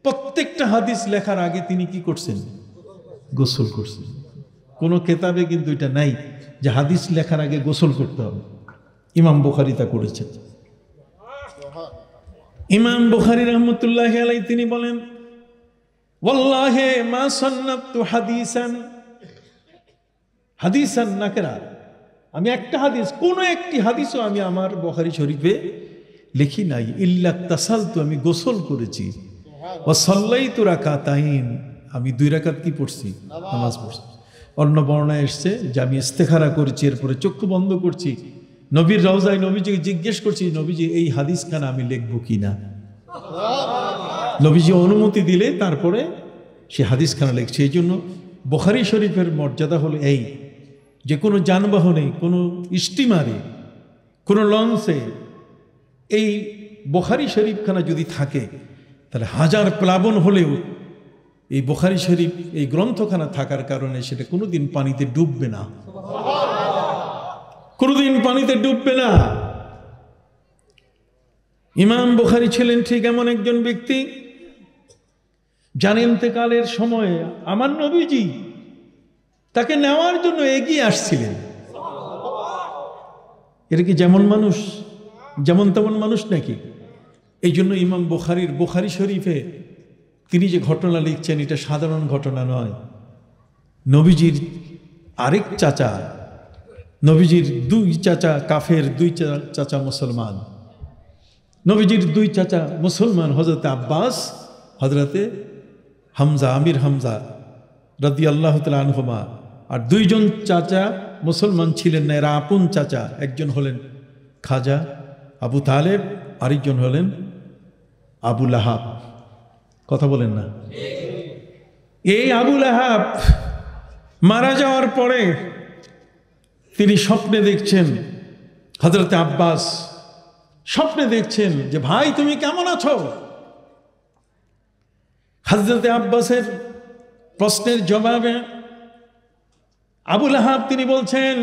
[SPEAKER 1] প্রত্যেকটা হাদিস লেখার আগে তিনি কি করছেন? গোসল করছেন। কোনো কেতাবে কিন্তু এটা নাই যে হাদিস লেখার আগে গোসল করতে হবে। ইমাম বুখারী তা করেছেন। ইমাম বুখারী রাহমাতুল্লাহি আলাইহি তিনি বলেন, ওয়াল্লাহি মা সান্নাতু হাদিসান নাকরা, আমি একটা হাদিস, কোন একটি হাদিসও আমি আমার বুখারী শরীফে লিখি নাই। ইল্লা তাসালতু, আমি গোসল করেছি। ওয়া সাল্লাইতু রাকাতাইন, আমি 2 রাকাত কি পড়ছি? নামাজ পড়ছি। অন্য বর্ণনায় এসেছে যে আমি ইস্তেখারা করেছি, এরপরে চক্ষু বন্ধ করছি, নবীর রওজায় নবীজিকে জিজ্ঞেস করছি, নবীজি এই হাদিসখানা আমি লিখবো কিনা। নবীজি অনুমতি দিলে তারপরে সে হাদিসখানা লিখছে। এই জন্য বুখারী শরীফের মর্যাদা হলো এই যে কোনো যানবাহনে, কোনো স্টিমারে, কোনো লঞ্চে এই বুখারী শরীফখানা যদি থাকে, তাহলে হাজার প্লাবন হলেও এই বুখারী শরীফ, এই গ্রন্থখানা থাকার কারণে সেটা কোনোদিন পানিতে ডুববে না, কোনোদিন পানিতে ডুববে না। ইমাম বুখারী ছিলেন ঠিক এমন একজন ব্যক্তি, যার ইন্তেকালের সময়ে আমার নবীজি তাকে নেওয়ার জন্য এগিয়ে আসছিলেন। এটা কি যেমন মানুষ, যেমন তেমন মানুষ নাকি? এই জন্য ইমাম বুখারীর বুখারী শরীফে তিনি যে ঘটনা লিখছেন, এটা সাধারণ ঘটনা নয়। নবীজির আরেক চাচা, নবীজির দুই চাচা কাফের, দুই চাচা মুসলমান। নবীজির দুই চাচা মুসলমান, হযরতে আব্বাস, হযরতে হামজা, আমির হামজা রাদিয়াল্লাহু তাআলা আনহুমা। আর দুইজন চাচা মুসলমান ছিলেন না, এরা আপন চাচা। একজন হলেন খাজা আবু তালেব, আরেকজন হলেন আবু লাহাব। কথা বলেন না? এই আবু লাহাব মারা যাওয়ার পরে তিনি স্বপ্নে দেখছেন, হযরতে আব্বাস স্বপ্নে দেখছেন যে ভাই তুমি কেমন আছো? হযরতে আব্বাসের প্রশ্নের জবাবে আবু লাহাব তিনি বলছেন,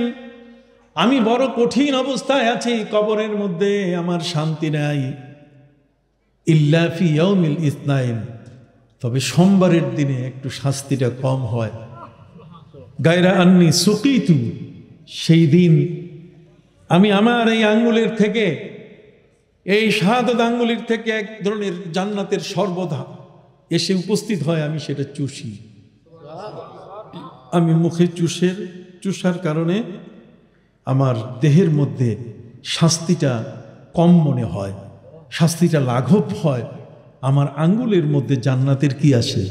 [SPEAKER 1] আমি বড় কঠিন অবস্থায় আছি, কবরের মধ্যে আমার শান্তি নাই, ইল্লা ফি ইয়াউমিল ইসনাইন, তবে সোমবারের দিনে একটু শাস্তিটা কম হয়। গায়রা আন্নি সুকিতু, সেই দিন আমি আমার এই আঙ্গুলের থেকে, এই শাহাদাত আঙ্গুলের থেকে এক ধরনের জান্নাতের শরবত এসে উপস্থিত হয়, আমি সেটা চুষি। আমি মুখে চুষার কারণে আমার দেহের মধ্যে শাস্তিটা কম মনে হয়, শাস্তিটা লাঘব হয়। আমার আঙ্গুলের মধ্যে জান্নাতের কি আসে?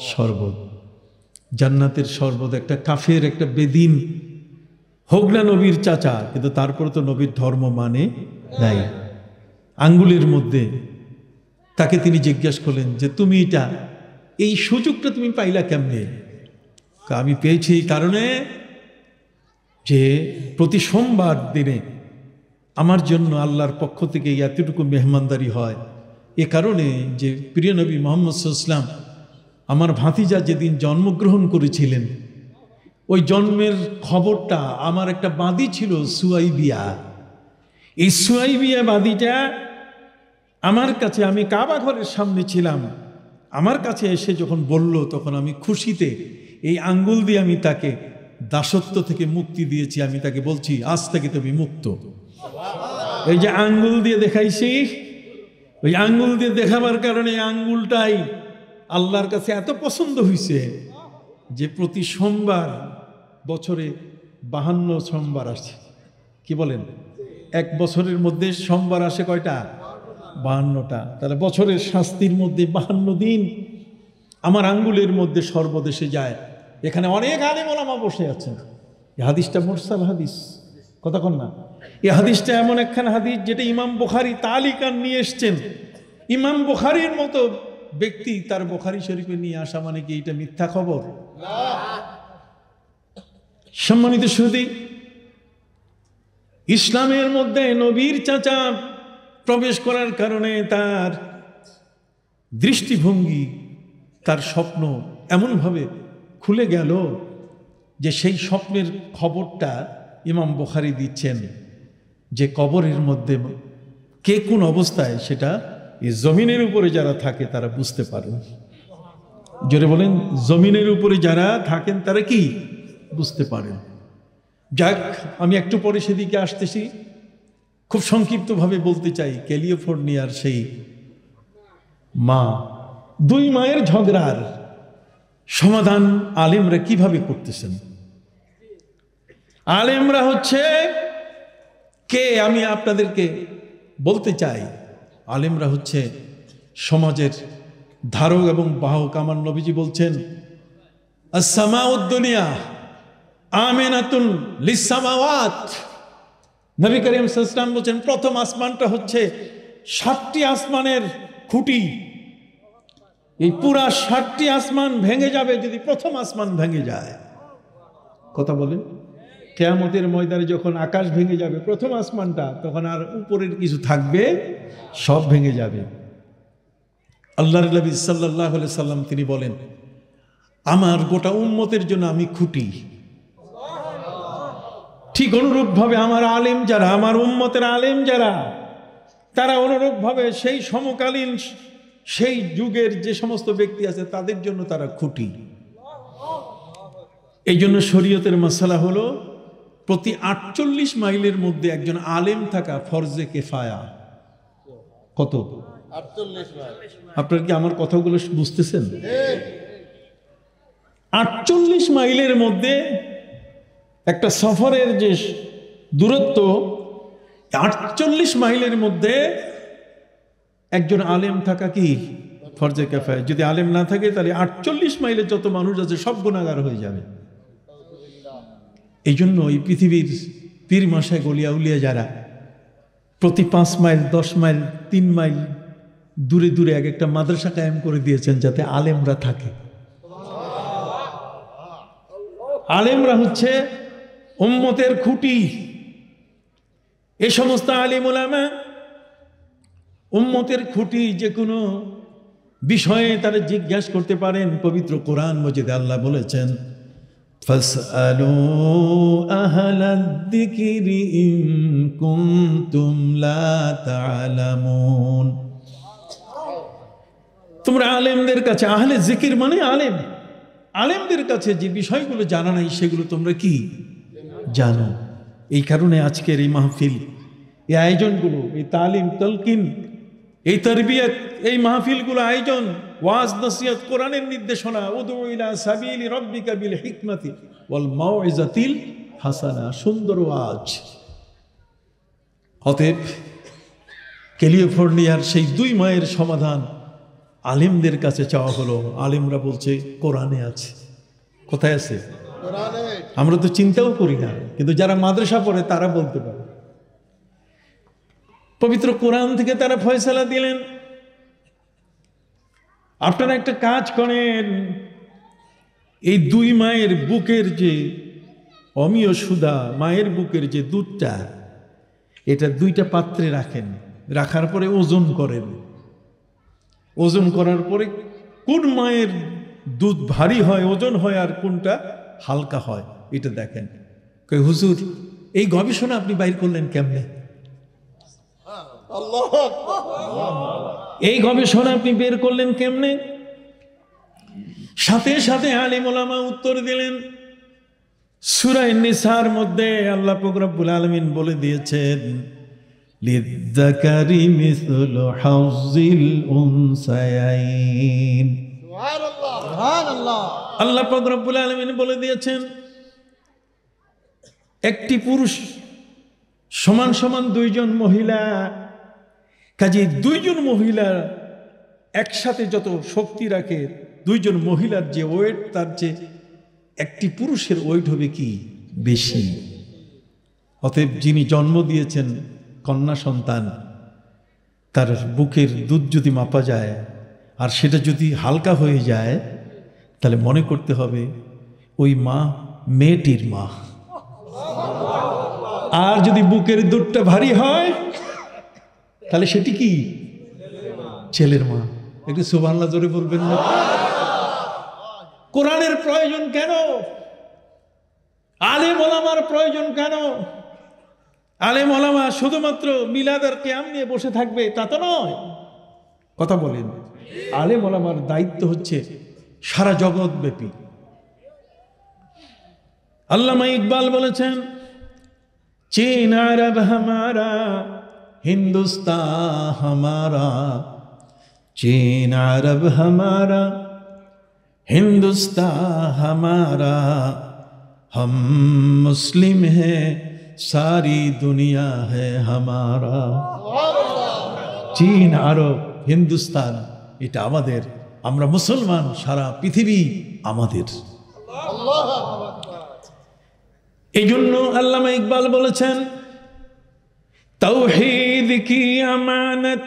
[SPEAKER 1] শরবত। জান্নাতের শরবত। একটা কাফের, একটা বেদিন, হোক না নবীর চাচা, কিন্তু তারপর তো নবীর ধর্ম মানে নাই, আঙ্গুলের মধ্যে তাকে তিনি জিজ্ঞাসা করলেন যে তুমি এটা, এই সুযোগটা তুমি পাইলা কেমনে? আমি পেয়েছি এই কারণে যে প্রতি সোমবার দিনে আমার জন্য আল্লাহর পক্ষ থেকে এতটুকু মেহমানদারি হয়। এ কারণে যে প্রিয় নবী মুহাম্মদ সাল্লাল্লাহু আলাইহি ওয়াসাল্লাম আমার ভাতিজা যেদিন জন্মগ্রহণ করেছিলেন, ওই জন্মের খবরটা আমার একটা বাদী ছিল সুয়াইবিয়া। এই সুয়াইবিয়া বাদীটা আমার কাছে, আমি কাবা ঘরের সামনে ছিলাম, আমার কাছে এসে যখন বলল, তখন আমি খুশিতে এই আঙ্গুল দিয়ে আমি তাকে দাসত্ব থেকে মুক্তি দিয়েছি। আমি তাকে বলছি আজ থেকে তুমি মুক্ত। এই যে আঙ্গুল দিয়ে দেখাইছি, ওই আঙ্গুল দিয়ে দেখাবার কারণে আঙ্গুলটাই আল্লাহর কাছে এত পছন্দ হয়েছে যে প্রতি সোমবার, বছরে 52 সোমবার আসে। কি বলেন? এক বছরের মধ্যে সোমবার আসে কয়টা? 52টা। তাহলে বছরের শাস্তির মধ্যে 52 দিন আমার আঙ্গুলের মধ্যে সর্বদেশে যায়। এখানে অনেক আলেম ওলামা বসে আছেন। এই হাদিসটা মুরসাল হাদিস, কথা কন না? এই হাদিসটা এমন একখান হাদিস যেটা ইমাম বুখারী তালিকান নিয়ে এসছেন। ইমাম বুখারীর মতো ব্যক্তি তার বুখারী শরীফে নিয়ে আসা মানে কি এটা মিথ্যা খবর? সম্মানিত সুধী, ইসলামের মধ্যে নবীর চাচা প্রবেশ করার কারণে তার দৃষ্টিভঙ্গি, তার স্বপ্ন এমনভাবে খুলে গেল যে সেই স্বপ্নের খবরটা ইমাম বুখারী দিচ্ছেন যে কবরের মধ্যে কে কোন অবস্থায়, সেটা এই জমিনের উপরে যারা থাকে তারা বুঝতে পারেন। জোরে বলেন, জমিনের উপরে যারা থাকেন তারা কি বুঝতে পারেন। যাক, আমি একটু পরে সেদিকে আসতেছি। খুব সংক্ষিপ্তভাবে বলতে চাই, ক্যালিফোর্নিয়ার সেই মা, দুই মায়ের ঝগড়ার সমাধান আলেমরা কিভাবে করতেছেন। আলেমরা হচ্ছে কে আমি আপনাদেরকে বলতে চাই। আলেমরা হচ্ছে সমাজের ধারক এবং বাহক। আমার নবীজি বলছেন, আস-সামাউদ দুনিয়া আমিনাতুন লিস-সামাওয়াত। নবী করিম সাল্লাল্লাহু আলাইহি ওয়াসাল্লাম বলছেন, প্রথম আসমানটা হচ্ছে 7টি আসমানের খুঁটি। এই পুরা 7টি আসমান ভেঙে যাবে যদি প্রথম আসমান ভেঙে যায়। কথা বলেন, কিয়ামতের ময়দানে যখন আকাশ ভেঙে যাবে, প্রথম আসমানটা, তখন আর উপরের কিছু থাকবে, সব ভেঙে যাবে। আল্লাহর নবী সাল্লাল্লাহু আলাইহি সাল্লাম তিনি বলেন, আমার গোটা উম্মতের জন্য আমি খুঁটি। ঠিক অনুরূপভাবে আমার আলেম যারা, আমার উম্মতের আলেম যারা, তারা অনুরূপভাবে সেই সমকালীন সেই যুগের যে সমস্ত ব্যক্তি আছে তাদের জন্য তারা খুঁটি। এই জন্য শরীয়তের মাসালা হলো প্রতি 48 মাইলের মধ্যে একজন আলেম থাকা ফরজে কিফায়া। কত? 48 মাইল। আপনারা কি আমার কথাগুলো বুঝতেছেন? 48 মাইলের মধ্যে একটা সফরের যে দূরত্ব, 48 মাইলের মধ্যে একজন আলেম থাকা কি ফরজে কিফায়া। যদি আলেম না থাকে তাহলে 48 মাইলে যত মানুষ আছে সব গুনাহগার হয়ে যাবে। এই জন্য এই পৃথিবীর পীর মাশায়েখ ওলিয়া উলিয়া যারা প্রতি 5 মাইল 10 মাইল 3 মাইল দূরে দূরে এক একটা মাদ্রাসা কায়েম করে দিয়েছেন যাতে আলেমরা থাকে। আলেমরা হচ্ছে উম্মতের খুঁটি। এই সমস্ত আলিম উলামা উম্মতের খুঁটি। যে কোনো বিষয়ে তারা জিজ্ঞাসা করতে পারেন। পবিত্র কোরআন মজিদে আল্লাহ বলেছেন, ফাসআলু আহলাদ যিকরি ইন কুনতুম লা তা'লামুন। তোমরা আলেমদের কাছে, আহলে জিকির মানে আলেম, আলেমদের কাছে যে বিষয়গুলো জানা নাই সেগুলো তোমরা কি জানো। এই কারণে আজকের এই মাহফিল, এই আয়োজনগুলো, এই তালিম তালকিন, এই তারবিয়ত, এই মাহফিলগুলো আয়োজন, ওয়াজ নসিহত, কোরআনের নির্দেশনা, উদউ ইলা সাবিলি রাব্বিকা বিল হিকমাতি ওয়াল মাউইজাতিল হাসানা, সুন্দর ওয়াজ। অতএব ক্যালিফোর্নিয়ার সেই 2 মায়ের সমাধান আলেমদের কাছে চাওয়া হলো। আলেমরা বলছে কোরআনে আছে। কোথায় আছে? আমরা তো চিন্তাও করি না, কিন্তু যারা মাদ্রাসা পড়ে তারা বলতে পারে। পবিত্র কোরআন থেকে তারা ফয়সালা দিলেন। আপনারা একটা কাজ করেন, এই 2 মায়ের বুকের যে অমীয় সুধা, মায়ের বুকের যে দুধটা, এটা 2টা পাত্রে রাখেন। রাখার পরে ওজন করেন। ওজন করার পরে কোন মায়ের দুধ ভারী হয়, ওজন হয়, আর কোনটা হালকা হয়, এটা দেখেন। কই হুজুর, এই গবেষণা আপনি বাইর করলেন কেমনে? এই গবেষণা আপনি বের করলেন কেমনে? সাথে সাথে আলিম ওলামা উত্তর দিলেন। সূরা নিসার মধ্যে আল্লাহ পাক রব্বুল আলামিন বলে দিয়েছেন, লিযযাকারি মিসলু হাযযিল উনসায়াইন। সুবহানাল্লাহ, সুবহানাল্লাহ। আল্লাহ পাক রব্বুল আলামিন বলে দিয়েছেন, একটি পুরুষ সমান সমান 2 জন মহিলা। কাজে 2 জন মহিলা একসাথে যত শক্তি রাখে, 2 জন মহিলার যে ওয়েট, তার চেয়ে একটি পুরুষের ওয়েট হবে কি বেশি। অতএব যিনি জন্ম দিয়েছেন কন্যা সন্তান, তার বুকের দুধ যদি মাপা যায় আর সেটা যদি হালকা হয়ে যায়, তাহলে মনে করতে হবে ওই মা মেয়েটির মা। আর যদি বুকের দুধটা ভারী হয় তাহলে সেটি কি ছেলের মা। একটু সুবহানাল্লাহ জোরে বলবেন না? কোরআনের প্রয়োজন কেন? আলেম ওলামার প্রয়োজন কেন? আলেম ওলামা শুধুমাত্র মিলাদ আর কিয়াম নিয়ে বসে থাকবে তা তো নয়। কথা বলেন। আলেম ওলামার দায়িত্ব হচ্ছে সারা জগৎ ব্যাপী। আল্লামা ইকবাল বলেছেন, চীন আরব হামারা, হিন্দুস্তান হামারা, চীন আরব হামারা, হিন্দুস্তান হামারা, हम मुस्लिम हैं, सारी दुनिया है हमारा। চীন, আরব, হিন্দুস্তান এটা আমাদের, আমরা মুসলমান, সারা পৃথিবী আমাদের। এই জন্য আল্লামা ইকবাল বলেছেন, तौहीद की अमानत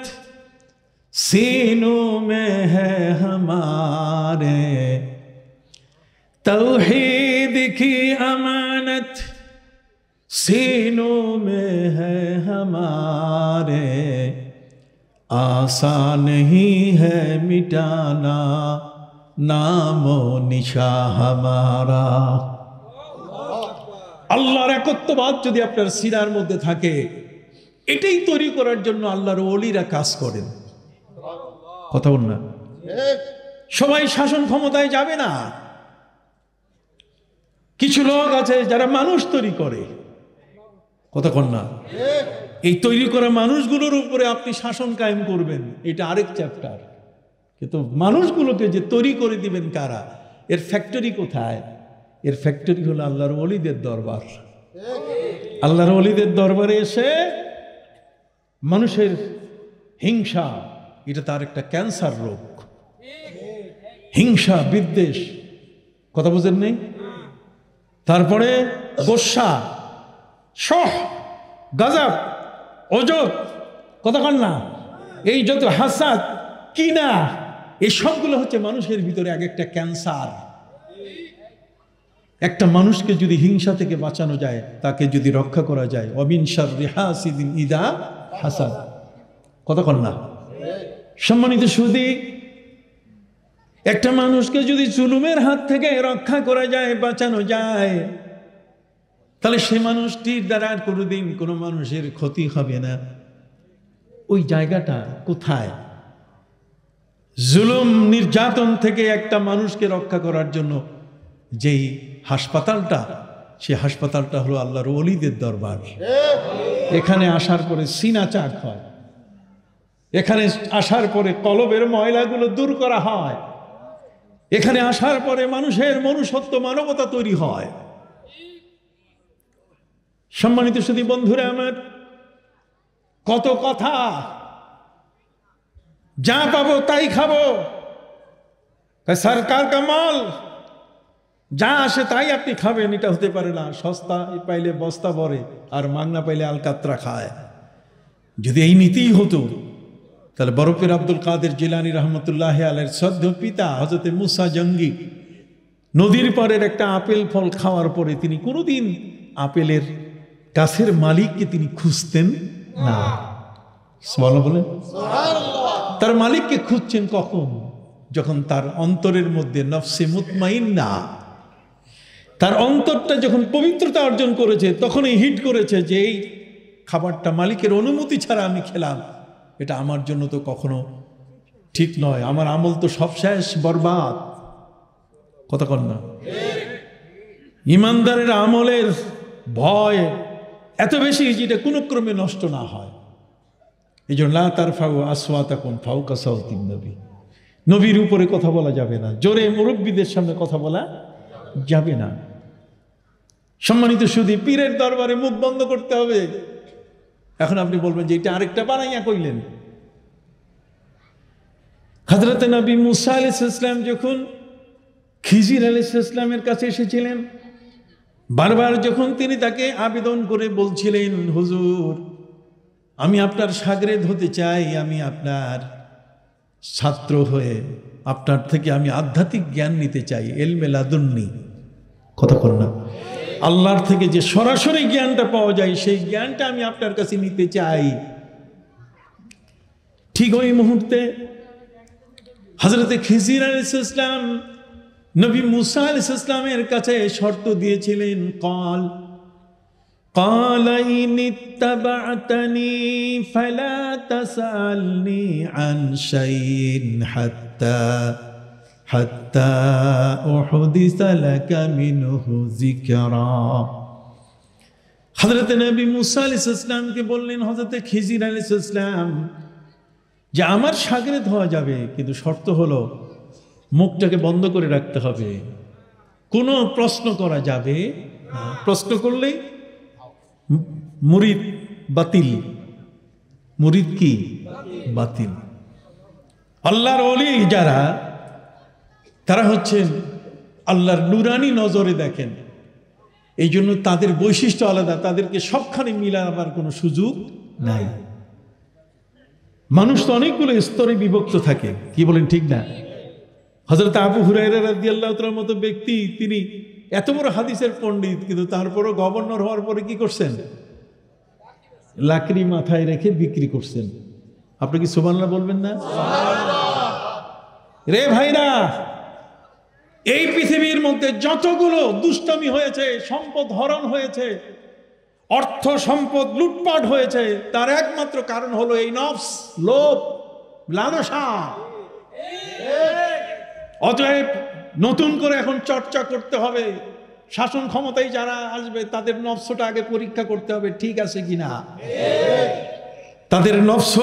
[SPEAKER 1] सीनों में है हमारे, तौहीद की अमानत सीनों में है हमारे, आसान नहीं है मिटाना नामो निशा हमारा। আল্লাহর একত্ববাদ যদি আপনার সিনার মধ্যে থাকে, এটাই তৈরি করার জন্য আল্লাহর ওলিরা কাজ করেন। কথা বল না, সবাই শাসন ক্ষমতায় যাবে না। কিছু লোক আছে যারা মানুষ তৈরি করে। কথা বল না, এই তৈরি করা মানুষগুলোর উপরে আপনি শাসন কায়েম করবেন, এটা আরেক চ্যাপ্টার। কিন্তু মানুষগুলোকে যে তৈরি করে দিবেন কারা, এর ফ্যাক্টরি কোথায়? এর ফ্যাক্টরি হলো আল্লাহর ওলিদের দরবার। আল্লাহর ওলিদের দরবারে এসে মানুষের হিংসা, এটা তার একটা ক্যান্সার রোগ। হিংসা, বিদ্বেষ, কথা বুঝেন নেই? তারপরে গোসা, শহ, গজব, অজব, কথা কন না, এই যত হাসাদ, কিনা, এই সবগুলো হচ্ছে মানুষের ভিতরে এক একটা ক্যান্সার। একটা মানুষকে যদি হিংসা থেকে বাঁচানো যায়, তাকে যদি রক্ষা করা যায়, ওয়ামিন শাররি হাসিদিন ইযা হাসাদ, কথা কন না। সম্মানিত সুধী, একটা মানুষকে যদি জুলুমের হাত থেকে রক্ষা করা যায়, বাঁচানো যায়, তাহলে সে মানুষটির দ্বারা আর কোনোদিন কোনো মানুষের ক্ষতি হবে না। ওই জায়গাটা কোথায়? জুলুম নির্যাতন থেকে একটা মানুষকে রক্ষা করার জন্য যেই হাসপাতালটা, সে হাসপাতালটা হলো আল্লাহর ওলিদের দরবার। এখানে আসার পরে সিনা চাক হয়, এখানে আসার পরে কলবের ময়লাগুলো দূর করা হয়, এখানে আসার পরে মানুষের মনুষ্যত্ব, মানবতা তৈরি হয়। সম্মানিত সুধী বন্ধুরা আমার, কত কথা, যা পাবো তাই খাবো, সরকার কা মাল, যা আসে তাই আপনি খাবেন, এটা হতে পারে না। সস্তা পাইলে বস্তা ভরে, আর মাগনা পাইলে আলকাতরা খায়। যদি এই নীতিই হতো, তাহলে বরফের আব্দুল কাদের জিলানী রহমতুল্লাহ আলাইহির শ্রদ্ধ পিতা হযরত মুসা জঙ্গি নদীর পাড়ের একটা আপেল ফল খাওয়ার পরে তিনি কোনোদিন আপেলের গাছের মালিককে তিনি খুঁজতেন না। সুবহানাল্লাহ বলেন। তার মালিককে খুঁজছেন কখন? যখন তার অন্তরের মধ্যে নফসে মুতমাইন্না, তার অন্তরটা যখন পবিত্রতা অর্জন করেছে, তখনই হিট করেছে যে এই খাবারটা মালিকের অনুমতি ছাড়া আমি খেলাম, এটা আমার জন্য তো কখনো ঠিক নয়, আমার আমল তো সব শেষ, বরবাদ। কথা কন না। ইমানদারের আমলের ভয় এত বেশি যেটা কোনো ক্রমে নষ্ট না হয়। এই জন্য লা তারফাউ আসওয়াতাকুম ফাওকা সাওতিন নবী, নবীর উপরে কথা বলা যাবে না, জোরে মুরব্বীদের সামনে কথা বলা যাবে না। সম্মানিত সুধী, পীরের দরবারে মুখ বন্ধ করতে হবে। এখন আপনি বলবেন যে এটা আরেকটা বানাইয়া কইলেন। হযরত নবী মুসা আলাইহিস সালাম যখন খিজির আলাইহিস সালামের কাছে এসেছিলেন, বারবার যখন তিনি তাকে আবেদন করে বলছিলেন, হুজুর আমি আপনার শাগরেদ হতে চাই, আমি আপনার ছাত্র হয়ে আপনার থেকে আমি আধ্যাত্মিক জ্ঞান নিতে চাই, ইলমে লাদুন্নি, কথা বল না, আল্লাহর থেকে যে সরাসরি জ্ঞানটা পাওয়া যায়, সেই জ্ঞানটা আমি আপনার কাছে নিতে চাই। ঠিক ওই মুহূর্তে হযরত খিজির আলাইহিস সালাম নবী মুসা আলাইহিস সালামের কাছে শর্ত দিয়েছিলেন, قال إن اتبعتني فلا تسألني عن شيء حتى أحدث لك منه ذكرا। হযরত নবী মুসা আলাইহিস সালামকে বললেন হযরত খিজির আলাইহিস সালাম যে আমার শাগরেদ হওয়া যাবে, কিন্তু শর্ত হলো মুখটাকে বন্ধ করে রাখতে হবে, কোনো প্রশ্ন করা যাবে না। প্রশ্ন করলে মুরিদ বাতিল। মুরিদ কি? বাতিল। আল্লাহর ওলি যারা, তারা হচ্ছেন আল্লাহর নুরানি নজরে দেখেন, এই জন্য তাদের বৈশিষ্ট্য আলাদা, তাদেরকে সবখানে মিলাবার কোনো সুযোগ নাই। মানুষ তো অনেকগুলো স্তরে বিভক্ত থাকে, কি বলেন ঠিক না? হযরত আবু হুরায়রা রাদিয়াল্লাহু তাআলার মতো ব্যক্তি, তিনি এত বড় হাদিসের পণ্ডিত, কিন্তু তারপরও গভর্নর হওয়ার পরে কি করছেন? লাকড়ি মাথায় রেখে বিক্রি করছেন। আপনি কি সুবহানাল্লাহ বলবেন না? রে ভাইরা, এই পৃথিবীর মধ্যে যতগুলো দুষ্টামি হয়েছে, সম্পদ হরণ হয়েছে, অর্থ সম্পদ লুটপাট হয়েছে, তার একমাত্র কারণ হলো এই নফস, লোভ, লালসা। অতএব নতুন করে এখন চর্চা করতে হবে, শাসন ক্ষমতায় যারা আসবে তাদের নফসটা আগে পরীক্ষা করতে হবে ঠিক আছে কিনা, তাদের নফস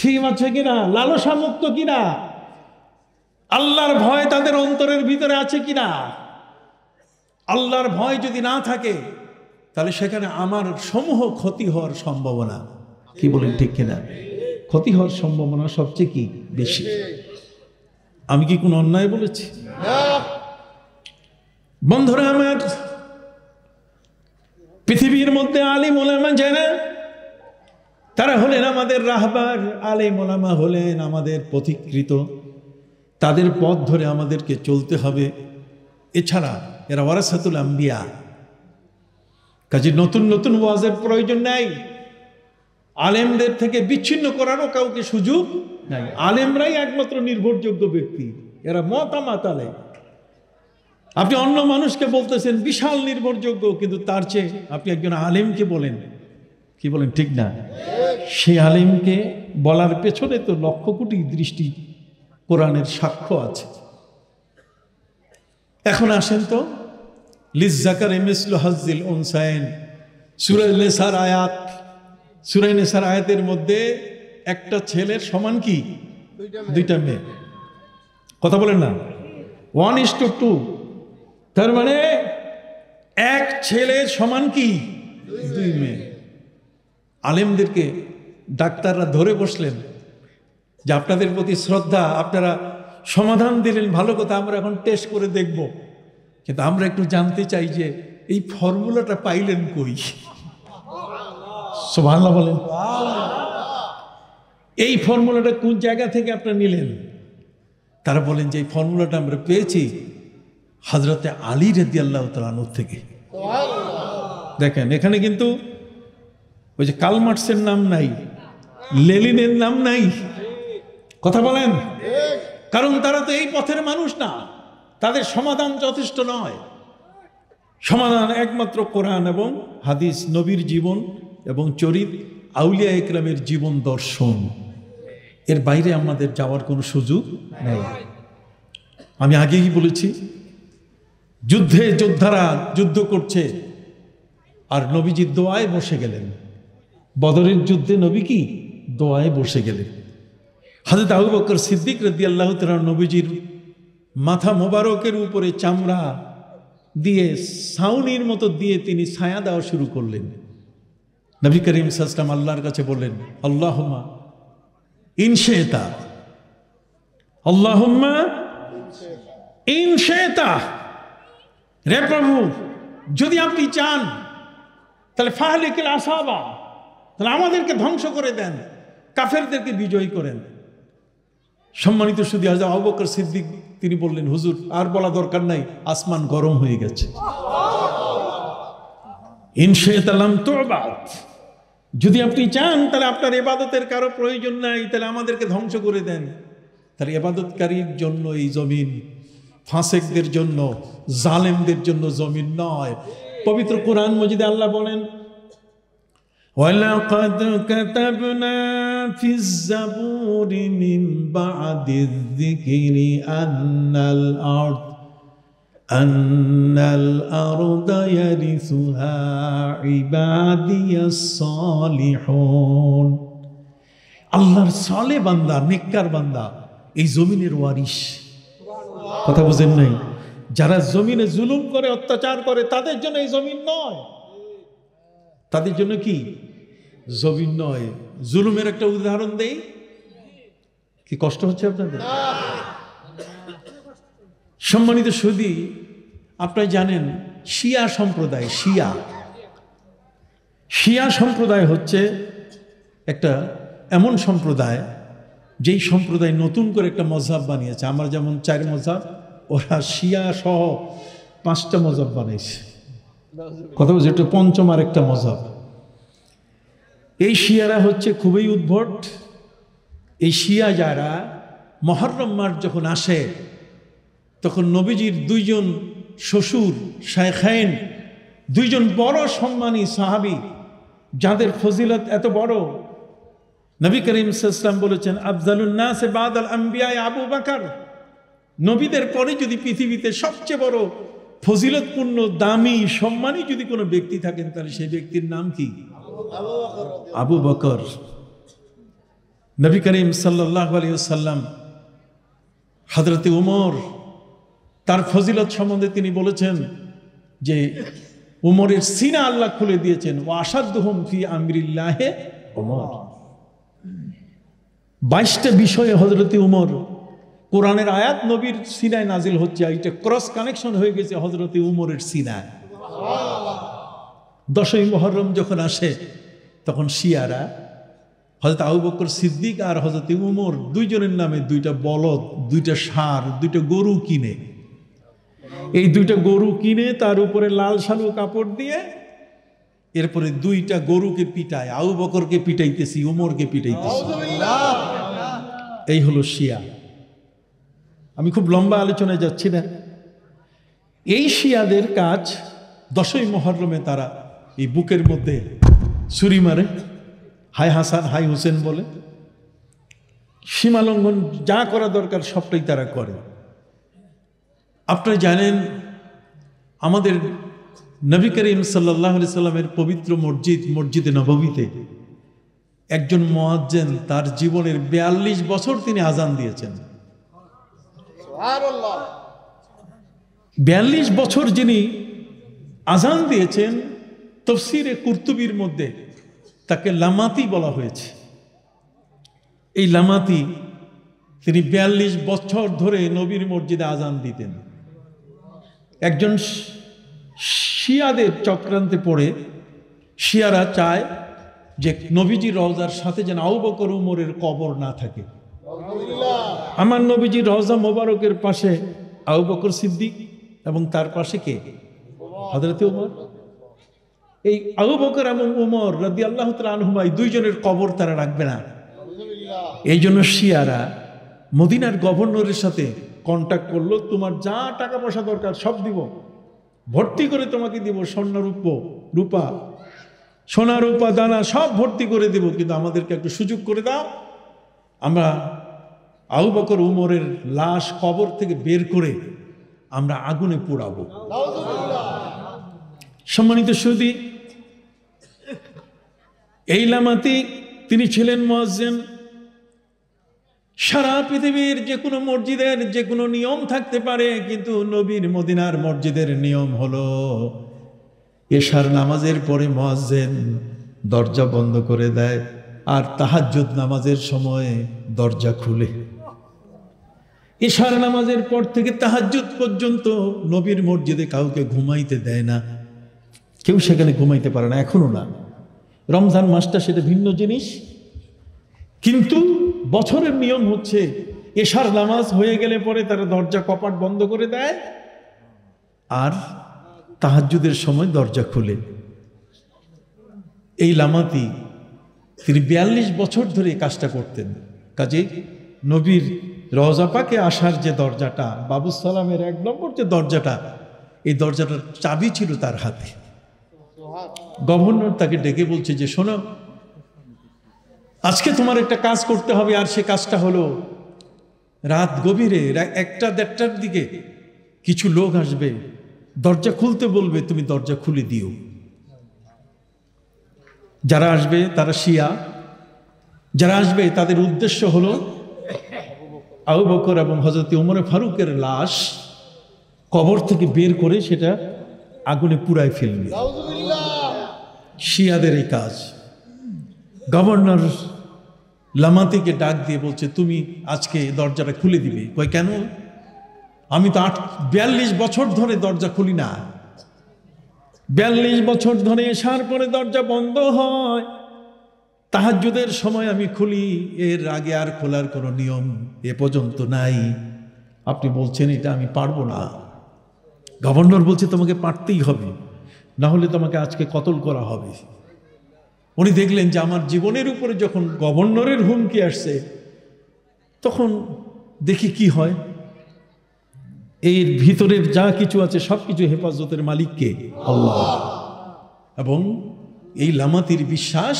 [SPEAKER 1] ঠিক আছে কিনা, লালসা মুক্ত কিনা, আল্লাহর ভয় তাদের অন্তরের ভিতরে আছে কিনা। আল্লাহর ভয় যদি না থাকে তাহলে সেখানে আমার সমূহ ক্ষতি হওয়ার সম্ভাবনা, কি বলেন ঠিক কিনা, ক্ষতি হওয়ার সম্ভাবনা সবচেয়ে কি বেশি। আমি কি কোনো অন্যায় বলেছি? বন্ধুরা আমার, পৃথিবীর মধ্যে আলিম ওলামা যারা, তারা হলেন আমাদের রাহবার। আলিম ওলামা হলেন আমাদের পথিকৃত, তাদের পথ ধরে আমাদেরকে চলতে হবে। এছাড়া এরা ওয়ারাসাতুল আম্বিয়া, কাজে নতুন নতুন ওয়াজের প্রয়োজন নাই, আলেমদের থেকে বিচ্ছিন্ন করারও কাউকে সুযোগ নাই। আলেমরাই একমাত্র নির্ভরযোগ্য ব্যক্তি, এরা মতামত আলেম। আপনি অন্য মানুষকে বলতেছেন বিশাল নির্ভরযোগ্য, কিন্তু তার চেয়ে আপনি একজন আলেমকে বলেন, কি বলেন ঠিক না? সেই আলেমকে বলার পেছনে তো লক্ষ কোটি দৃষ্টি কোরআনের সাক্ষ্য আছে। এখন আসেন তো, লিজ্জাকারি মিসলু হাজ্জিল উনসায়াইন, সূরা নিসার আয়াত। সূরা নিসার আয়াতের মধ্যে একটা ছেলের সমান কি দুইটা মেয়ে, কথা বলেন না, 1:2। তার মানে এক ছেলের সমান কি দুই মেয়ে। আলেমদেরকে ডাক্তাররা ধরে বসলেন যে আপনাদের প্রতি শ্রদ্ধা, আপনারা সমাধান দিলেন, ভালো কথা, আমরা এখন টেস্ট করে দেখব, কিন্তু আমরা একটু জানতে চাই যে এই ফর্মুলাটা পাইলেন কই? সুবহানাল্লাহ বলেন। এই ফর্মুলাটা কোন জায়গা থেকে আপনারা নিলেন? তারা বলেন যে এই ফর্মুলাটা আমরা পেয়েছি হযরতে আলী রাদিয়াল্লাহু তাআলা আনহু থেকে। দেখেন এখানে কিন্তু ওই যে কার্ল মার্কসের নাম নাই, লেনিনের নাম নাই, কথা বলেন, কারণ তারা তো এই পথের মানুষ না, তাদের সমাধান যথেষ্ট নয়। সমাধান একমাত্র কোরআন এবং হাদিস, নবীর জীবন এবং চরিত, আউলিয়া ইকরামের জীবন দর্শন, এর বাইরে আমাদের যাওয়ার কোনো সুযোগ নেই। আমি আগেই বলেছি, যুদ্ধে যোদ্ধারা যুদ্ধ করছে আর নবীজি দোয়ায় বসে গেলেন। বদরের যুদ্ধে নবী কি দোয়ায় বসে গেলেন। হযরত আবু বকর সিদ্দিক রাদিয়াল্লাহু তাআলা নবীজির মাথা মোবারকের উপরে চামড়া দিয়ে ছাউনির মতো দিয়ে তিনি ছায়া দেওয়া শুরু করলেন। নবী করিম সাল্লাল্লাহু আলাইহি ওয়াসাল্লাম আল্লাহর কাছে বললেন, আল্লাহুম্মা ইনশিতা, আল্লাহুম্মা ইনশিতা, রে প্রভু যদি আপনি চান তাহলে ফাহলিকিল আসাবা, তাহলে আমাদেরকে ধ্বংস করে দেন, কাফেরদেরকে বিজয়ী করেন। সম্মানিত শুধু হযরত আবু বকর সিদ্দিক তিনি বললেন, হুজুর আর বলা দরকার নাই, আসমান গরম হয়ে গেছে। ইনশিতা লাম তুবাদ, যদি আপনি চান তাহলে আপনার ইবাদতের কারো প্রয়োজন নাই, তাহলে আমাদেরকে ধ্বংস করে দেন। তাহলে ইবাদতকারীর জন্য এই জমিন, ফাসেকদের জন্য, জালেমদের জন্য জমিন নয়। পবিত্র কোরআন মজিদে আল্লাহ বলেন, وَلَقَدْ كَتَبْنَا فِي الزَّبُورِ مِنْ بَعْدِ الذِّكْرِ أَنَّ الْأَرْضَ يَرِثُهَا عِبَادِيَ الصَّالِحُونَ। আল্লাহর সালেহ বান্দা, নেককার বান্দা এই জমিনের ওয়ারিশ। কথা বুঝেন নাই? যারা জমিনে জুলুম করে, অত্যাচার করে, তাদের জন্য এই জমিন নয়। তাদের জন্য কি জমিন নয়। জুলুমের একটা উদাহরণ দেই, কি কষ্ট হচ্ছে আপনাদের? সম্মানিত সুধী, আপনারা জানেন শিয়া সম্প্রদায়, শিয়া সম্প্রদায় হচ্ছে একটা এমন সম্প্রদায় যেই সম্প্রদায় নতুন করে একটা মযহাব বানিয়েছে। আমরা যেমন 4 মযহাব, ওরা শিয়া সহ 5টা মজাব বানাইছে, কথা বলছে এটা পঞ্চম আর একটা মজাব। এই শিয়ারা হচ্ছে খুবই উদ্ভট। এই শিয়া যারা মুহররম মাস যখন আসে তখন নবীজির 2জন শ্বশুর শায়খাইন, 2জন বড় সম্মানী সাহাবী যাদের ফজিলত এত বড়, নবী করিম সাল্লাল্লাহু আলাইহি ওয়াসাল্লাম বলেছেন আফজালুন নাস বাদাল আম্বিয়া আবু বকর, নবীদের পরে যদি পৃথিবীতে সবচেয়ে বড় ফজিলতপূর্ণ দামি সম্মানী যদি কোনো ব্যক্তি থাকেন তাহলে সেই ব্যক্তির নাম কি? আবু বকর। নবী করিম সাল্লাল্লাহু আলাইহি ওয়াসাল্লাম হযরতে উমর তার ফজিলত সম্বন্ধে তিনি বলেছেন যে উমরের সিনা আল্লাহ খুলে দিয়েছেন, ওয়া আশাদুহুম ফি আমরিল্লাহি উমর। 22টা বিষয়ে হযরতে উমর, কোরআনের আয়াত নবীর সিনায় নাজিল হচ্ছে, এটা ক্রস কানেকশন হয়ে গেছে হযরতে উমরের সিনায়। 10ই মুহররম যখন আসে তখন শিয়ারা হযরত আবু বকর সিদ্দিক আর হযরতে উমর 2জনের নামে 2টা বলদ, 2টা ষাঁড়, 2টা গরু কিনে, এই 2টা গরু কিনে তার উপরে লাল শালু কাপড় দিয়ে এরপরে 2টা গরুকে পিটায়, আবু বকরকে পিটাইতেছি, উমরকে পিটাইতেছি। এই হলো শিয়া। আমি খুব লম্বা আলোচনায় যাচ্ছি না। এই শিয়াদের কাজ 10ই মুহররমে তারা এই বুকের মধ্যে ছুরি মারে, হাই হাসান হাই হোসেন বলে, সীমালঙ্ঘন যা করা দরকার সবটাই তারা করে। আপনারা জানেন আমাদের নবী করিম সাল্লাল্লাহু আলাইহি সাল্লামের পবিত্র মসজিদে নববীতে একজন মুয়াজ্জিন তার জীবনের 42 বছর তিনি আজান দিয়েছেন। সুবহানাল্লাহ। 42 বছর যিনি আজান দিয়েছেন, তাফসীরে কুরতুবীর মধ্যে তাকে লামাতি বলা হয়েছে। এই লামাতি তিনি 42 বছর ধরে নবীর মসজিদে আজান দিতেন। একজন শিয়াদের চক্রান্তে পড়ে শিয়ারা চায় যে নবীজির রওজার সাথে যেন আবু বকর উমরের কবর না থাকে। আমার নবীজির রওজা মোবারকের পাশে আবু বকর সিদ্দিক এবং তার পাশে কে? হযরতে উমর। এই আবু বকর এবং উমর রাদিয়াল্লাহু তাআলা আনহুমা 2জনের কবর তারা রাখবে না। এই জন্য শিয়ারা মদিনার গভর্নরের সাথে কন্ট্যাক্ট করলো, তোমার যা টাকা পয়সা দরকার সব দিব, ভর্তি করে তোমাকে দিব, রূপা সোনা রূপা দানা সব ভর্তি করে দেব, কিন্তু আমাদেরকে একটু সুযোগ করে দাও, আমরা আবু বকর উমরের লাশ কবর থেকে বের করে আমরা আগুনে পোড়াবো। সম্মানিত সুধী, এই লামাতি তিনি ছিলেন মুয়াজ্জিন। সারা পৃথিবীর যে কোনো মসজিদের যে কোনো নিয়ম থাকতে পারে, কিন্তু নবীর মদিনার মসজিদের নিয়ম হলো এশার নামাজের পরে মুয়াজ্জিন দরজা বন্ধ করে দেয় আর তাহাজ্জুদ নামাজের সময় দরজা খুলে। এশার নামাজের পর থেকে তাহাজ্জুদ পর্যন্ত নবীর মসজিদে কাউকে ঘুমাইতে দেয় না, কেউ সেখানে ঘুমাইতে পারে না, এখনো না। রমজান মাসটা সেটা ভিন্ন জিনিস, কিন্তু বছরের নিয়ম হচ্ছে এশার নামাজ হয়ে গেলে পরে তারা দরজা কপাট বন্ধ করে দেয় আর তাহাজ্জুদের সময় দরজা খুলে। এই লামাতি তিনি 42 বছর ধরে এই কাজটা করতেন। কাজে নবীর রওজা পাকে আসার যে দরজাটা, বাবু সালামের 1 নম্বর যে দরজাটা, এই দরজাটার চাবি ছিল তার হাতে। গভর্নর তাকে ডেকে বলছে যে শোনো, আজকে তোমার একটা কাজ করতে হবে, আর সে কাজটা হলো রাত গভীরে 1টা-1:30টার দিকে কিছু লোক আসবে, দরজা খুলতে বলবে, তুমি দরজা খুলে দিও। যারা আসবে তারা শিয়া, যারা আসবে তাদের উদ্দেশ্য হলো আবু বকর এবং হযরত উমর ফারুকের লাশ কবর থেকে বের করে সেটা আগুনে পুড়ায় ফেলবে। শিয়াদের এই কাজ। গভর্নর লামাতিকে ডাক দিয়ে বলছে, তুমি আজকে দরজাটা খুলে দিবে। কই কেন? আমি তো 42 বছর ধরে দরজা খুলি না। 42 বছর ধরে এসার পরে দরজা বন্ধ হয়, তাহাজ্জুদের সময় আমি খুলি, এর আগে আর খোলার কোনো নিয়ম এ পর্যন্ত নাই। আপনি বলছেন এটা আমি পারবো না। গভর্নর বলছে তোমাকে পারতেই হবে, না হলে তোমাকে আজকে কতল করা হবে। উনি দেখলেন যে আমার জীবনের উপরে যখন গভর্নরের হুমকি আসছে, তখন দেখি কি হয়। এর ভিতরের যা কিছু আছে সবকিছু হেফাজতের মালিককে আল্লাহ। এবং এই লামাতির বিশ্বাস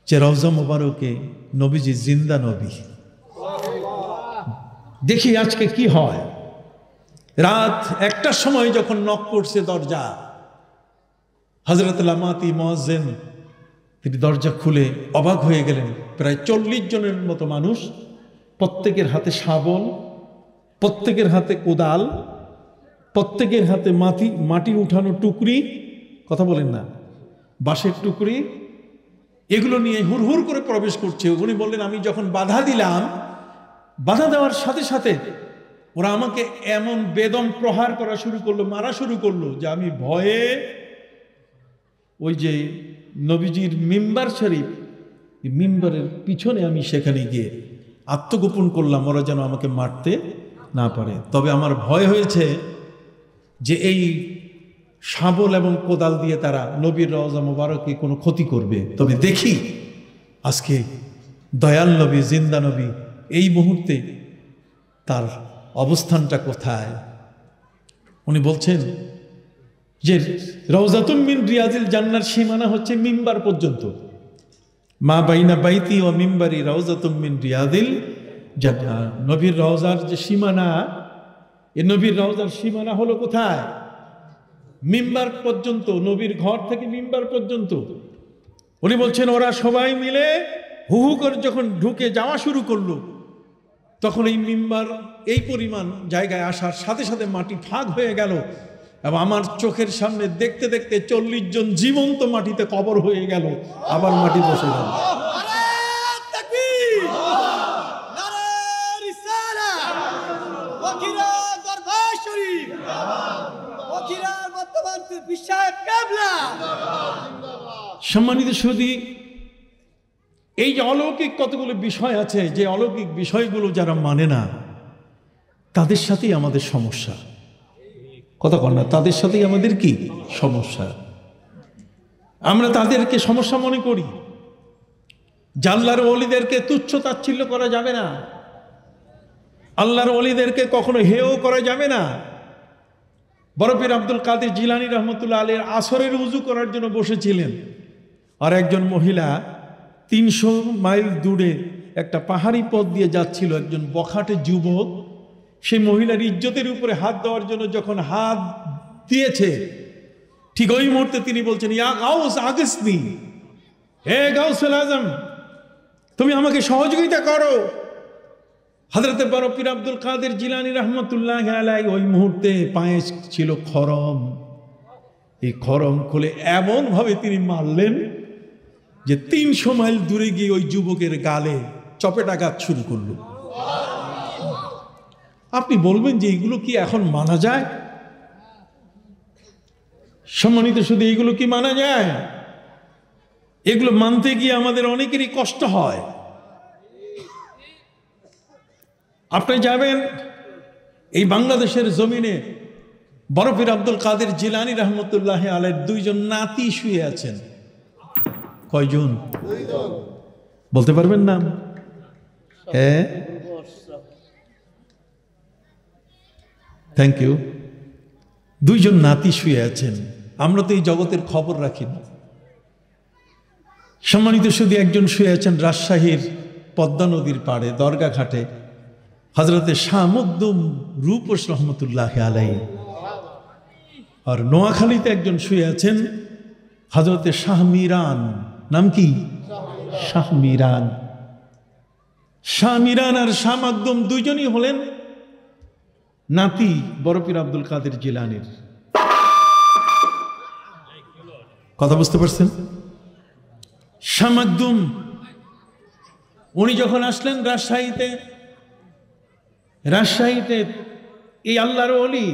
[SPEAKER 1] যে রওজা মোবারকে নবীজি জিন্দা নবী। দেখি আজকে কি হয়। রাত 1টার সময় যখন নক করছে দরজা, হযরত লামাতি মুয়াজ্জিন তিনি দরজা খুলে অবাক হয়ে গেলেন। প্রায় 40 জনের মতো মানুষ, প্রত্যেকের হাতে শাবল, প্রত্যেকের হাতে কোদাল, প্রত্যেকের হাতে মাটি উঠানো টুকরি, কথা বলেন না, বাঁশের টুকরি, এগুলো নিয়ে হুড়হুড় করে প্রবেশ করছে। উনি বললেন, আমি যখন বাধা দিলাম, বাধা দেওয়ার সাথে সাথে ওরা আমাকে এমন বেদম প্রহার করা শুরু করলো, মারা শুরু করলো, যে আমি ভয়ে ওই যে নবীজির মিম্বার শরীফ, এই মিম্বারের পিছনে আমি সেখানে গিয়ে আত্মগোপন করলাম, ওরা যেন আমাকে মারতে না পারে। তবে আমার ভয় হয়েছে যে এই শাবল এবং কোদাল দিয়ে তারা নবীর রওজা মোবারকে কোনো ক্ষতি করবে। তবে দেখি আজকে দয়াল নবী, জিন্দা নবী, এই মুহূর্তে তার অবস্থানটা কোথায়। উনি বলছেন যে রওজাতুম মিন রিয়াজিল জান্নার সীমানা হচ্ছে মিম্বার পর্যন্ত। মা বাইনা বাইতি ও মিম্বারি রওজাতুম মিন রিয়াজিল জান্নাহ। নবীর রওজার যে সীমানা, এই নবীর রওজার সীমানা হলো কোথায়? মিম্বার পর্যন্ত, নবীর ঘর থেকে মিম্বার পর্যন্ত। উনি বলছেন ওরা সবাই মিলে হু হু করে যখন ঢুকে যাওয়া শুরু করলো, তখন এই মিম্বার এই পরিমাণ জায়গায় আসার সাথে সাথে মাটি ফাঁক হয়ে গেল, এবং আমার চোখের সামনে দেখতে দেখতে 40 জন জীবন্ত মাটিতে কবর হয়ে গেল, আবার মাটি বসে গেল। সম্মানিত সুধী, এই যে অলৌকিক কতগুলো বিষয় আছে, যে অলৌকিক বিষয়গুলো যারা মানে না, তাদের সাথেই আমাদের সমস্যা। কথা কন না, তাদের সাথেই আমাদের কি সমস্যা। আমরা তাদেরকে সমস্যা মনে করি। আল্লাহর ওলিদেরকে তুচ্ছ তাচ্ছিল্য করা যাবে না, আল্লাহর ওলিদেরকে কখনো হেয় করা যাবে না। বড় পীর আব্দুল কাদের জিলানী রহমতুল্লাহ আলাইহি আসরের উযু করার জন্য বসেছিলেন, আর একজন মহিলা 300 মাইল দূরে একটা পাহাড়ি পথ দিয়ে যাচ্ছিল, একজন বখাটে যুবক সেই মহিলার ইজ্জতের উপরে হাত দেওয়ার জন্য যখন হাত দিয়েছে, ঠিক ওই মুহূর্তে তিনি বলছেন, ইয়া গাউস আগিসনি, হে গাউসুল আজম, তুমি আমাকে সহযোগিতা করো। হযরত বড় পীর আব্দুল কাদের জিলানী রহমতুল্লাহ আলাইহি ওই মুহূর্তে পায়ে ছিল খরম, এই খরম খুলে এমন ভাবে তিনি মারলেন যে 300 মাইল দূরে গিয়ে ওই যুবকের গালে চপেটাঘাত শুরু করলো। আপনি বলবেন যে এইগুলো কি এখন মানা যায়? সম্মানিত শুধু এইগুলো কি মানা যায়? এগুলো মানতে গিয়ে আমাদের অনেকেরই কষ্ট হয়। আপনি যাবেন এই বাংলাদেশের জমিনে, বড় পীর আব্দুল কাদের জিলানী রহমতুল্লাহ আলাইহির 2 জন নাতি শুয়ে আছেন। কয়জন? 2 জন। বলতে পারবেন নাম? হ্যাঁ, থ্যাংক ইউ। 2 জন নাতি শুয়ে আছেন। আমরা তো এই জগতের খবর রাখি না। সম্মানিত শুধু একজন শুয়ে আছেন রাজশাহীর পদ্মা নদীর পাড়ে দরগা ঘাটে, হযরতে শাহ মখদুম রূপস রহমতুল্লাহ আলাইহি। আর নোয়াখালীতে একজন শুয়ে আছেন হযরতে শাহ মিরান। নাম কি? শাহ মিরান। শাহ মিরান আর শাহ মখদুম 2 জনই হলেন নাতি বড় পীর আব্দুল কাদের জিলানীর। কথা বুঝতে পারছেন? শাহ মখদুম উনি যখন আসলেন রাজশাহীতে এই আল্লাহর ওলি,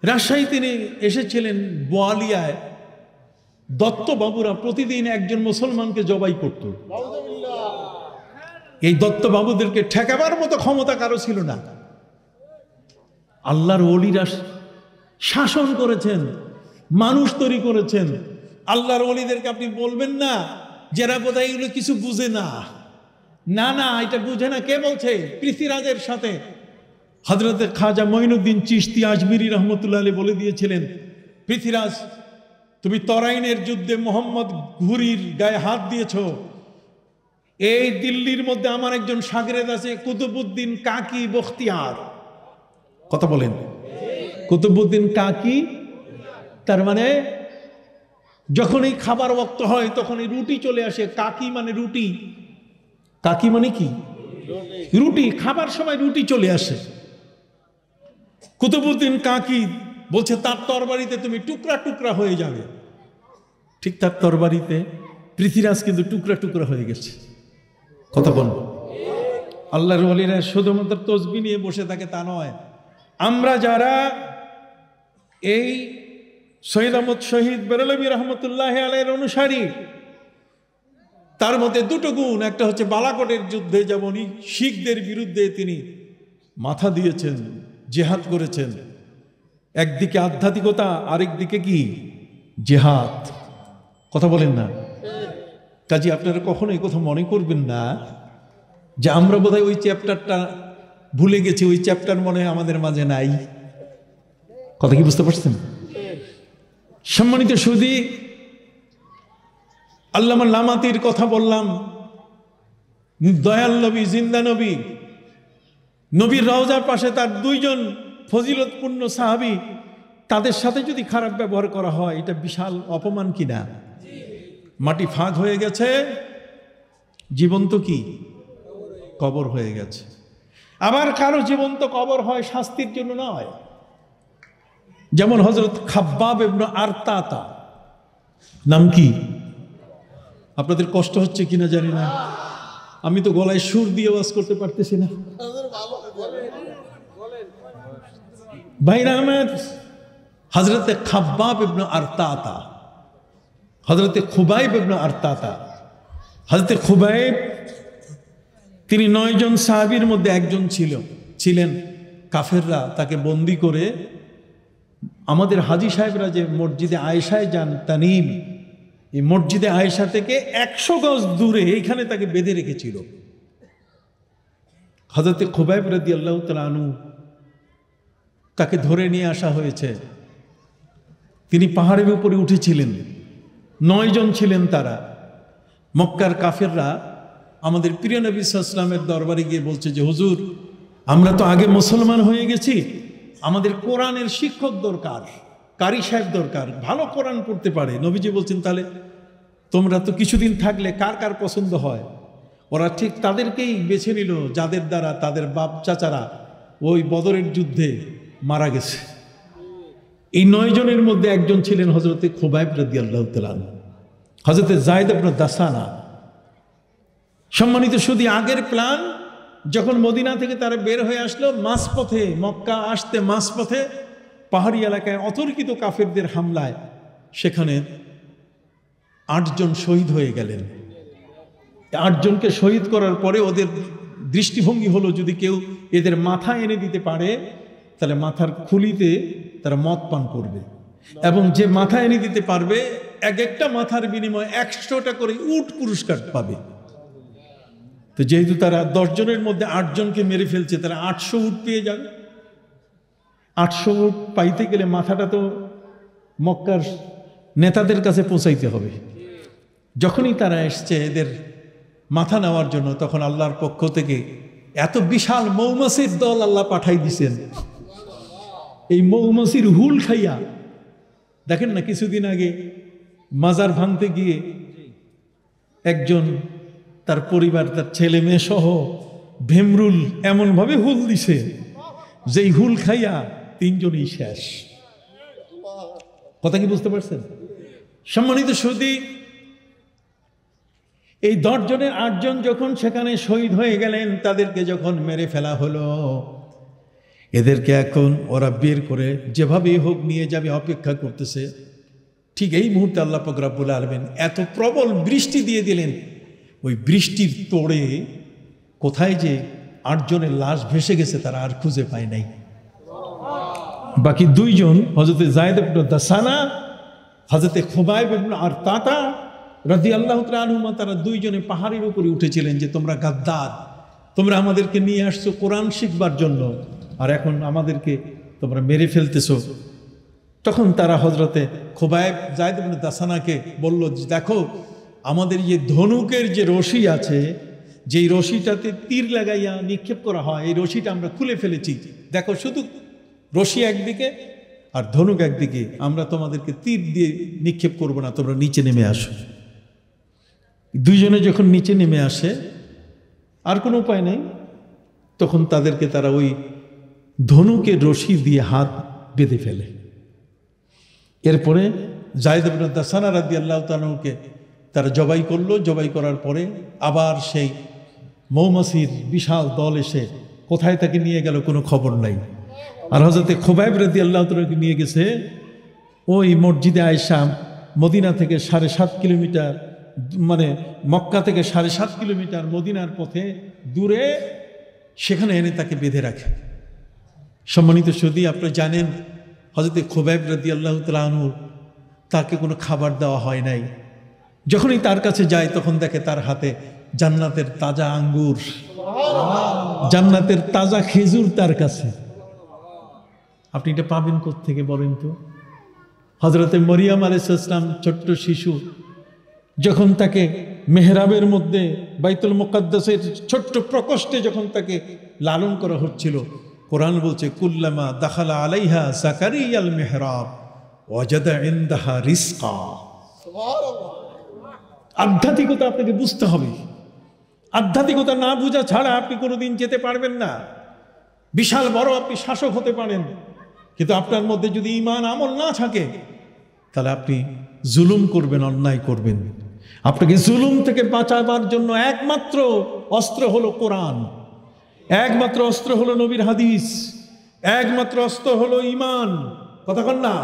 [SPEAKER 1] রাজশাহী তিনি এসেছিলেন বোয়ালিয়ায়। দত্ত বাবুরা প্রতিদিন একজন মুসলমানকে জবাই করত। এই দত্ত বাবুদেরকে ঠেকাবার মতো ক্ষমতা কারো ছিল না। আল্লাহর ওলিরা শাসন করেছেন, মানুষ তৈরি করেছেন। আল্লাহর ওলিদেরকে আপনি বলবেন না যারা বোধহয় এগুলো কিছু বুঝে না। না না, এটা বুঝে না। কে বলছে? পৃথ্বীরাজের সাথে হযরতে খাজা মঈনুদ্দিন চিশতি আজমিরি রহমতুল্লাহ আলাইহি বলে দিয়েছিলেন, পৃথ্বীরাজ তুমি তরাইনের যুদ্ধে মোহাম্মদ ঘুরির গায়ে হাত দিয়েছ। এই দিল্লির মধ্যে আমার একজন শাগরেদ আছে কুতুবউদ্দিন কাকি বখতিয়ার। কথা বলেন, কুতুবউদ্দিন কাকি, তার মানে যখনই খাবার ওয়াক্ত হয় তখনই রুটি চলে আসে। কাকি মানে রুটি, কাকি মানে কি? রুটি। খাবার সময় রুটি চলে আসে। কুতুবউদ্দিন কাকি বলছে তার তরবারিতে তুমি টুকরা টুকরা হয়ে যাবে। ঠিক তার তরবারিতে পৃথ্বীরাজ কিন্তু টুকরা টুকরা হয়ে গেছে। কথা বল। আল্লাহর ওলিরা শুধুমাত্র তসবিহ নিয়ে বসে থাকে তা নয়। আমরা যারা এই সৈয়দ আহমদ শহীদ বেরলভী রহমতুল্লাহ আলাইহির অনুসারী, তার মধ্যে দুটো গুণ। একটা হচ্ছে বালাকোটের যুদ্ধে যেমনই শিখদের বিরুদ্ধে তিনি মাথা দিয়েছেন, জেহাদ করেছেন। একদিকে আধ্যাত্মিকতা, আরেক দিকে কি? জেহাদ। কথা বলেন না? কাজে আপনারা কখনোই কথা মনে করবেন না যে আমরা বোধহয় ওই চ্যাপ্টারটা ভুলে গেছি, ওই চ্যাপ্টার মনে হয় আমাদের মাঝে নাই। কথা কি বুঝতে পারছেন? সম্মানিত সুধী, আল্লামা লামাতির কথা বললাম, দয়াল নবী, জিন্দা নবী, নবীর রওজার পাশে তার দুইজন ফজিলতপূর্ণ সাহাবী, তাদের সাথে যদি খারাপ ব্যবহার করা হয় এটা বিশাল অপমান কিনা? মাটি ফাঁক হয়ে গেছে, জীবন্ত কি কবর হয়ে গেছে। আবার কারো জীবন্ত কবর হয় শাস্তির জন্য নয়। যেমন হযরত খাব্বাব ইবনে আরতাতা, নাম কি? আপনাদের কষ্ট হচ্ছে কিনা জানি না, আমি তো গলায় সুর দিয়ে ওয়াজ করতে পারতেছি না। ভাইরা আমার, হযরতে খাব্বাব ইবনে আরতাতা, হযরতে খুবাইব ইবনে আরতাতা। হযরতে খুবাইব তিনি 9 জন সাহাবীর মধ্যে একজন ছিলেন। কাফেররা তাকে বন্দি করে আমাদের হাজী সাহেবরা যে মসজিদে আয়েশায় যান তানিম, এই মসজিদে আয়েশা থেকে 100 গজ দূরে এইখানে তাকে বেঁধে রেখেছিল। হযরতে খুবাইব রাদিয়াল্লাহু তাআলা আনহু তাকে ধরে নিয়ে আসা হয়েছে। তিনি পাহাড়ের উপরে উঠেছিলেন, 9 জন ছিলেন তারা। মক্কার কাফেররা আমাদের প্রিয় নবী সাল্লাল্লাহু আলাইহি ওয়াসাল্লামের দরবারে গিয়ে বলছে যে হুজুর, আমরা তো আগে মুসলমান হয়ে গেছি, আমাদের কোরআনের শিক্ষক দরকার, কারি সাহেব দরকার, ভালো কোরআন পড়তে পারে। নবীজি বলছেন তাহলে তোমরা তো কিছুদিন থাকলে কার কার পছন্দ হয়? ওরা ঠিক তাদেরকেই বেছে নিল যাদের দ্বারা তাদের বাপ চাচারা ওই বদরের যুদ্ধে মারা গেছে। এই 9 জনের মধ্যে একজন ছিলেন হযরতে খুবাইব রাদিয়াল্লাহু তাআলা, হযরতে যায়েদ ইবনে দাসানা। সম্মানিত শুধু আগের প্ল্যান, যখন মদিনা থেকে তারা বের হয়ে আসলো, মাঝপথে মক্কা আসতে মাঝপথে পাহাড়ি এলাকায় অতর্কিত কাফেরদের হামলায় সেখানে 8 জন শহীদ হয়ে গেলেন। 8 জনকে শহীদ করার পরে ওদের দৃষ্টিভঙ্গি হলো যদি কেউ এদের মাথা এনে দিতে পারে তাহলে মাথার খুলিতে তারা মদ পান করবে, এবং যে মাথা এনে দিতে পারবে এক একটা মাথার বিনিময়ে 100টা করে উট পুরস্কার পাবে। তো যেহেতু তারা 10 জনের মধ্যে 8 জনকে মেরে ফেলছে, তারা 800 উট পেয়ে যাবে। 800 উট পাইতে গেলে মাথাটা তো মক্কার নেতাদের কাছে পৌঁছাইতে হবে। যখনই তারা এসছে এদের মাথা নেওয়ার জন্য, তখন আল্লাহর পক্ষ থেকে এত বিশাল মৌমাছির দল আল্লাহ পাঠাই দিছেন। এই মৌমাছির হুল খাইয়া, দেখেন না কিছুদিন আগে মাজার ভাঙতে গিয়ে একজন তার পরিবার, তার ছেলে মেয়ে সহ ভেমরুল এমনভাবে হুল দিছে যেই হুল খাইয়া 3 জনই শেষ। কথা কি বুঝতে পারছেন? সম্মানিত সুধী, এই 10 জনের 8 জন যখন সেখানে শহীদ হয়ে গেলেন, তাদেরকে যখন মেরে ফেলা হলো, এদেরকে এখন ওরা বের করে যেভাবেই হোক নিয়ে যাবে, অপেক্ষা করতেছে। ঠিক এই মুহূর্তে আল্লাহ পাক রব্বুল আলামিন এত প্রবল বৃষ্টি দিয়ে দিলেন, ওই বৃষ্টির তোড়ে কোথায় যে 8 জনের লাশ ভেসে গেছে তারা আর খুঁজে পায় নাই। বাকি দুইজন হযরতে যায়েদ ইবনে দাসানা, হযরতে খুবাইব ইবনে আরতাতা রাদিয়াল্লাহু তাআলা আনহুমা, তারা দুইজনে পাহাড়ের উপরে উঠেছিলেন যে তোমরা গাদ্দার, তোমরা আমাদেরকে নিয়ে আসছো কোরআন শিখবার জন্য, আর এখন আমাদেরকে তোমরা মেরে ফেলতেছো। তখন তারা হযরতে খুবাইব যায়েদ ইবনে দাসানাকে বলল যে দেখো, আমাদের যে ধনুকের যে রশি আছে, যেই রশিটাতে তীর লাগাইয়া নিক্ষেপ করা হয়, এই রশিটা আমরা খুলে ফেলেছি। দেখো, শুধু রশি একদিকে আর ধনুক একদিকে, আমরা তোমাদেরকে তীর দিয়ে নিক্ষেপ করব না, তোমরা নিচে নেমে আসো। দুইজনে যখন নিচে নেমে আসে, আর কোনো উপায় নেই, তখন তাদেরকে তারা ওই ধনুকের রশি দিয়ে হাত বেঁধে ফেলে। এরপরে যায়েদ ইবনে দাসানা রাদিয়াল্লাহু তাআলাকে তারা জবাই করলো। জবাই করার পরে আবার সেই মৌমাছির বিশাল দল এসে কোথায় তাকে নিয়ে গেল কোনো খবর নাই। আর হযরতে খুবাইব রাদিয়াল্লাহু তাআলাকে নিয়ে গেছে ওই মসজিদে আয়েশা, মদিনা থেকে 7.5 কিলোমিটার, মানে মক্কা থেকে 7.5 কিলোমিটার মদিনার পথে দূরে, সেখানে এনে তাকে বেঁধে রাখে। সম্মানিত সুধী, আপনারা জানেন হযরতে খুবাইব রাদিয়াল্লাহু তাআলা আনহু, তাকে কোনো খাবার দেওয়া হয় নাই। যখনই তার কাছে যায় তখন দেখে তার হাতে জান্নাতের তাজা আঙ্গুর, জান্নাতের তাজা খেজুর তার কাছে। আপনি এটা পাবেন কোত্থেকে বলেন তো? হযরতে মরিয়ম আলাইহিস সালাম, ছোট্ট শিশু, যখন তাকে মেহরাবের মধ্যে বাইতুল মুকাদ্দাসের ছোট্ট প্রকোষ্ঠে যখন তাকে লালন করা হচ্ছিল, কোরআন বলছে কুল্লামা দাখালা আলাইহা যাকারিয়াল মিহরাব ওয়াজাদা ইনদাহা রিজকা। আধ্যাত্মিকতা আপনাকে বুঝতে হবে। আধ্যাত্মিকতা না বোঝা ছাড়া আপনি কোনোদিন যেতে পারবেন না। বিশাল বড় আপনি শাসক হতে পারেন, কিন্তু আপনার মধ্যে যদি ঈমান আমল না থাকে, তাহলে আপনি জুলুম করবেন, অন্যায় করবেন। আপনাকে জুলুম থেকে বাঁচাবার জন্য একমাত্র অস্ত্র হলো কোরআন, একমাত্র অস্ত্র হলো নবীর হাদিস, একমাত্র অস্ত্র হলো ঈমান। কথা কন না?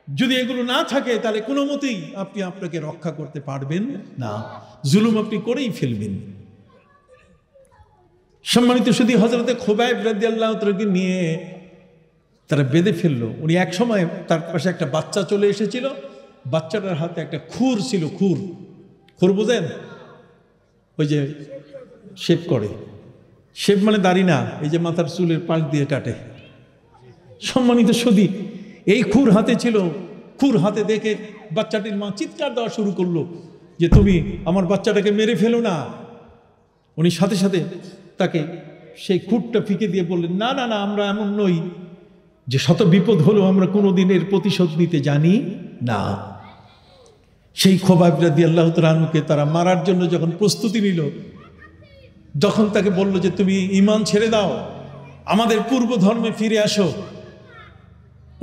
[SPEAKER 1] যদি এগুলো না থাকে তাহলে কোনো মতেই আপনি আপনাকে রক্ষা করতে পারবেন না, জুলুম আপনি করেই ফেলবেন। সম্মানিত সুধী, হযরতে খুবাইব রাদিয়াল্লাহু তাআলাকে নিয়ে তারা বেঁধে ফেললো। উনি এক সময় তার পাশে একটা বাচ্চা চলে এসেছিল, বাচ্চাটার হাতে একটা খুর ছিল। খুর, খুর বোঝেন? ওই যে শেভ করে, শেভ মানে দাড়ি না, এই যে মাথার চুলের পাশ দিয়ে কাটে। সম্মানিত সুধী, এই খুর হাতে ছিল। খুর হাতে দেখে বাচ্চাটির মা চিৎকার দেওয়া শুরু করলো যে তুমি আমার বাচ্চাটাকে মেরে ফেলো না। উনি সাথে সাথে তাকে সেই খুরটা ফিকে দিয়ে বললেন, না না না, আমরা এমন নই যে শত বিপদ হলো আমরা কোনো দিনের প্রতিশোধ নিতে জানি না। সেই খুবাইব রাদিয়াল্লাহু তাআলা আনহুকে তারা মারার জন্য যখন প্রস্তুতি নিল, যখন তাকে বলল যে তুমি ঈমান ছেড়ে দাও, আমাদের পূর্ব ধর্মে ফিরে আসো,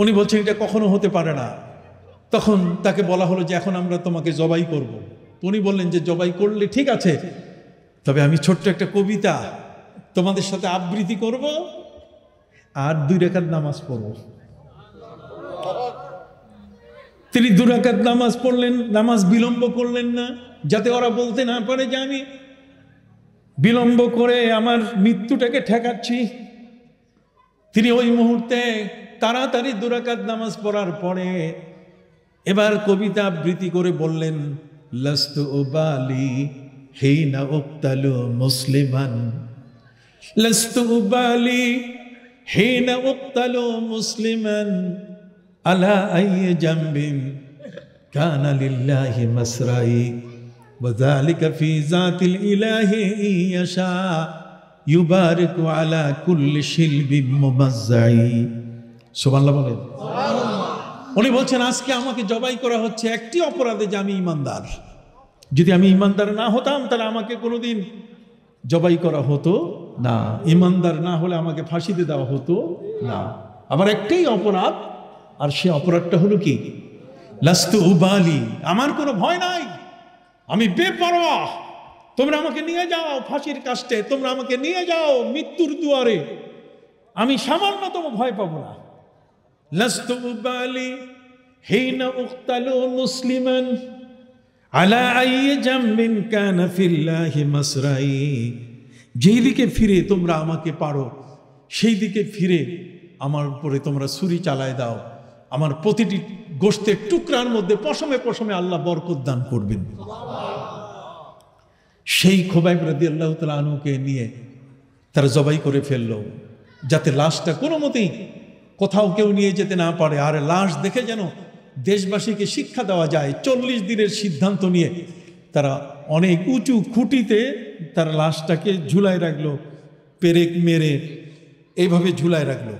[SPEAKER 1] উনি বলছেন এটা কখনো হতে পারে না। তখন তাকে বলা হলো যে এখন আমরা তোমাকে জবাই করব। উনি বললেন যে জবাই করলে ঠিক আছে, তবে আমি ছোট্ট একটা কবিতা তোমাদের সাথে আবৃত্তি করব আর 2 রাকাত নামাজ পড়ব। তিনি 2 রাকাত নামাজ পড়লেন, নামাজ বিলম্ব করলেন না, যাতে ওরা বলতে না পারে যে আমি বিলম্ব করে আমার মৃত্যুটাকে ঠেকাচ্ছি। তিনি ওই মুহূর্তে তাড়াতাড়ি 2 রাকাত নামাজ পড়ার পরে এবার কবিতা আবৃত্তি করে বললেন, লাস্তু উবালি হিনা উক্তালু মুসলিমান, লাস্তু উবালি হিনা উক্তালু মুসলিমান, আলা আইয়ি জামবিন কানা লিল্লাহি মাসরাই, ওয়া যালিকা ফি যাতিল ইলাহি ইয়াশা ইউবারিকু আলা কুল্লি শিলবিন মুমাজ্জাই। সুবহানাল্লাহ বলেন। উনি বলছেন আজকে আমাকে জবাই করা হচ্ছে একটি অপরাধে, যে আমি ঈমানদার। যদি আমি ঈমানদার না হতাম তাহলে আমাকে কোনোদিন জবাই করা হতো না, ঈমানদার না হলে আমাকে ফাঁসিতে দেওয়া হতো না। আবার একটাই অপরাধ, আর সে অপরাধটা হলো কি? লাস্তু উবালি, আমার কোনো ভয় নাই, আমি বেপরোয়া। তোমরা আমাকে নিয়ে যাও ফাঁসির কাস্টে, তোমরা আমাকে নিয়ে যাও মৃত্যুর দুয়ারে, আমি সামান্যতম ভয় পাবো না। লাস্তু উবালি হিনা উক্তালু মুসলিমান, আলা আইয়ি জামবিন কানা ফিল্লাহি মাসরাই। যেই দিকে ফিরে তোমরা আমাকে পারো সেই দিকে ফিরে আমার উপরে তোমরা ছুরি চালায় দাও, আমার প্রতিটি গোশতের টুকরার মধ্যে পশমে পশমে আল্লাহ বরকত দান করবেন। সেই খোবাইব রাদিয়াল্লাহু তাআলা আনহুকে নিয়ে তারা জবাই করে ফেলল, যাতে লাশটা কোনো মতেই কোথাও কেউ নিয়ে যেতে না পারে। আর লাশ দেখে যেন দেশবাসীকে শিক্ষা দেওয়া যায়, 40 দিনের সিদ্ধান্ত নিয়ে তারা অনেক উঁচু খুঁটিতে তারা লাশটাকে ঝুলায় রাখলো, পেরেক মেরে এইভাবে ঝুলায় রাখলো।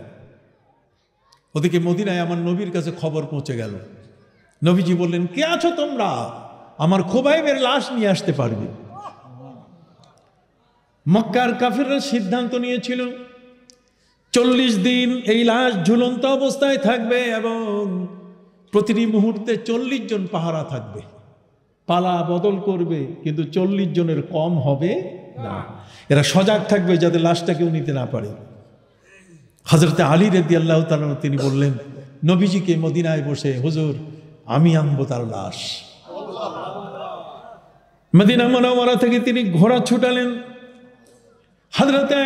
[SPEAKER 1] ওদিকে মদিনায় আমার নবীর কাছে খবর পৌঁছে গেল। নবীজি বললেন, কে আছো তোমরা? আমার খোবাইবের লাশ নিয়ে আসতে পারবে? মক্কার কাফেররা সিদ্ধান্ত নিয়েছিল 40 দিন এই লাশ ঝুলন্ত অবস্থায় থাকবে এবং প্রতিটি মুহূর্তে 40 জন পাহারা থাকবে, পালা বদল করবে, কিন্তু 40 জনের কম হবে না। এরা সজাগ থাকবে যাতে লাশটা কেউ নিতে না পারে। হযরতে আলী রাদিয়াল্লাহু তাআলা তিনি বললেন নবীজিকে মদিনায় বসে, হুজুর আমি আনবো তার লাশ। মদিনা মুনাওয়ারা থেকে তিনি ঘোড়া ছুটালেন। হযরতে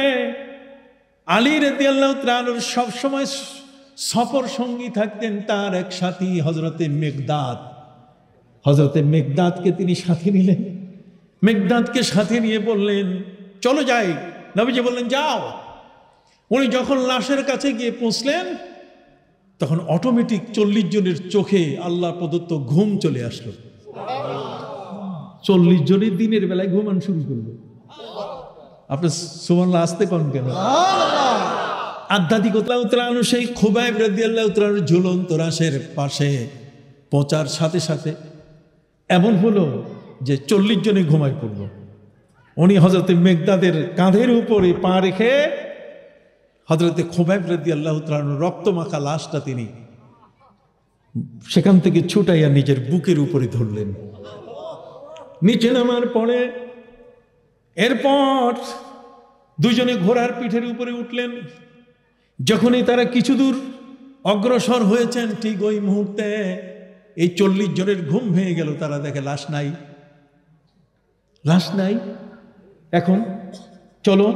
[SPEAKER 1] আলী রাদিয়াল্লাহু তাআলার সব সময় সফর সঙ্গী থাকতেন তার এক সাথী হযরতে মিকদাদ। হযরতে মিকদাদকে তিনি সাথে নিলেন। মিকদাদকে সাথে নিয়ে বললেন, চলো যাই। নবীজি বললেন, যাও। উনি যখন লাশের কাছে গিয়ে পৌঁছলেন তখন অটোমেটিক 40 জনের চোখে আল্লাহ প্রদত্ত ঘুম চলে আসলো। 40 জনের দিনের বেলায় ঘুমান শুরু করলো। আপনি সুবহানাল্লাহ আসতে কোন কেন? আধ্যাত্মিকতা উত্তরানো সেই খুবাইব রাদিয়াল্লাহু তাআলার ঝুলন্ত লাশের পাশে পৌঁছার সাথে সাথে এমন হলো যে 40 জনে ঘুমায় পড়ল। উনি হযরতে মিকদাদের কাঁধের উপরে পা রেখে হযরতে খুবাইব রাদিয়াল্লাহু তাআলার রক্তমাখা লাশটা তিনি সেখান থেকে ছুটাইয়া নিজের বুকের উপরে ধরলেন। নিচে নামার পরে এরপর দুজনে ঘোড়ার পিঠের উপরে উঠলেন। যখনই তারা কিছু দূর অগ্রসর হয়েছেন ঠিক ওই মুহূর্তে এই 40 জনের ঘুম ভেঙে গেল। তারা দেখে লাশ নাই, লাশ নাই। এখন চলো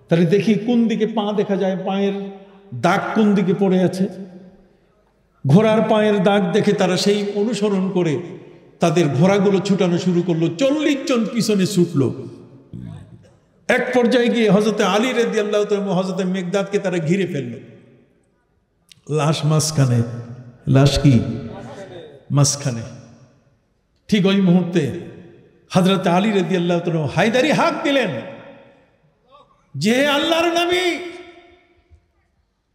[SPEAKER 1] তাহলে দেখি কোন দিকে পা দেখা যায়, পায়ের দাগ কোন দিকে পড়ে আছে। ঘোড়ার পায়ের দাগ দেখে তারা সেই অনুসরণ করে তাদের ঘোড়াগুলো ছুটানো শুরু করলো। 40 জন পিছনে ছুটলো। এক পর্যায়ে গিয়ে হযরতে আলী রাদিয়াল্লাহু তাআলা হযরতে মিকদাদকে তারা ঘিরে ফেলল। লাশ মাঝখানে, লাশ কি মাঝখানে। ঠিক ওই মুহূর্তে হযরতে আলী রাদিয়াল্লাহু তাআলা হায়দারি হাঁক দিলেন যে আল্লাহর নবী,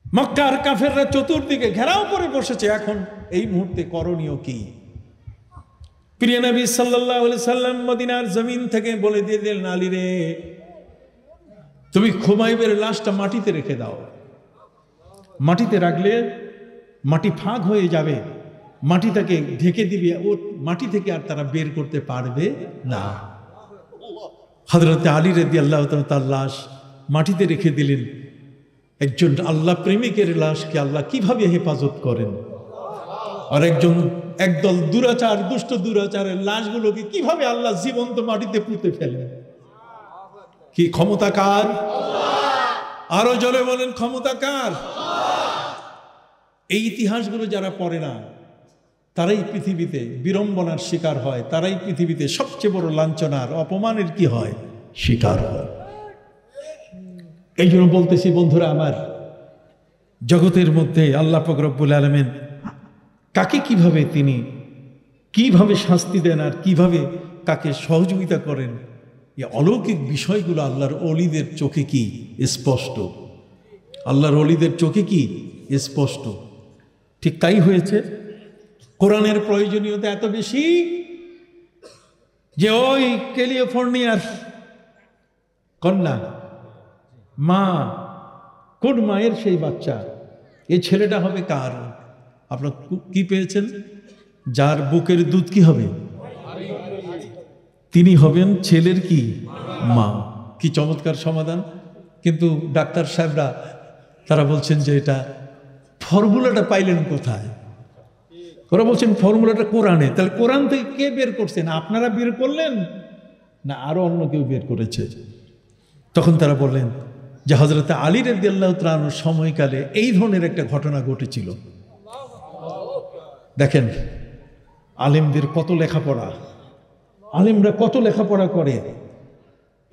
[SPEAKER 1] মক্কার কাফেররা চতুর্দিকে ঘেরাও করে বসেছে, এখন এই মুহূর্তে করণীয় কি? প্রিয় নবী সাল্লাল্লাহু আলাইহি সাল্লাম মদিনার জমিন থেকে বলে দিয়ে দিলেন, আলী রে, তুমি খুবাইবের লাশটা মাটিতে রেখে দাও। মাটিতে রাখলে মাটি ফাঁক হয়ে যাবে, মাটিটাকে ঢেকে দিবে, ও মাটি থেকে আর তারা বের করতে পারবে না। হযরতে আলী রাদিয়াল্লাহু তাআলা তার লাশ মাটিতে রেখে দিলেন। একজন আল্লাহ প্রেমিকের লাশকে আল্লাহ কিভাবে হেফাজত করেন, আর একদল দুরাচার, দুষ্ট দুরাচারের লাশগুলোকে কিভাবে আল্লাহ জীবন্ত মাটিতে পুঁতে ফেলেন। কি ক্ষমতা কার? আরো জোরে বলেন, ক্ষমতা কার? এই ইতিহাসগুলো যারা পড়ে না তারাই পৃথিবীতে বিড়ম্বনার শিকার হয়, তারাই পৃথিবীতে সবচেয়ে বড় লাঞ্ছনার অপমানের কি হয়, শিকার হয়। এই জন্য বলতেছি বন্ধুরা আমার, জগতের মধ্যে আল্লাহ পাক রব্বুল আলামিন কাকে কিভাবে তিনি কিভাবে শাস্তি দেন আর কিভাবে কাকে সহযোগিতা করেন, এই অলৌকিক বিষয়গুলো আল্লাহর ওলিদের চোখে কি স্পষ্ট। আল্লাহর ওলিদের চোখে কি স্পষ্ট। ঠিক তাই হয়েছে। কোরআনের প্রয়োজনীয়তা এত বেশি যে ওই ক্যালিফোর্নিয়ার কন্যা মা, কোন মায়ের সেই বাচ্চা, এই ছেলেটা হবে কার? আপনার কি পেয়েছেন? যার বুকের দুধ কি হবে, তিনি হবেন ছেলের কি মা। কি চমৎকার সমাধান। কিন্তু ডাক্তার সাহেবরা তারা বলছেন যে এটা ফর্মুলাটা পাইলেন কোথায়? ওরা বলছেন ফর্মুলাটা কোরআনে। তাহলে কোরআন থেকে কে বের করছেন? আপনারা বের করলেন না আরো অন্য কেউ বের করেছে? তখন তারা বললেন যে হযরত আলী রাদিয়াল্লাহু তাআলা আনহুর সময়কালে এই ধরনের একটা ঘটনা ঘটেছিল। দেখেন আলেমদের কত লেখাপড়া, আলেমরা কত লেখাপড়া করে।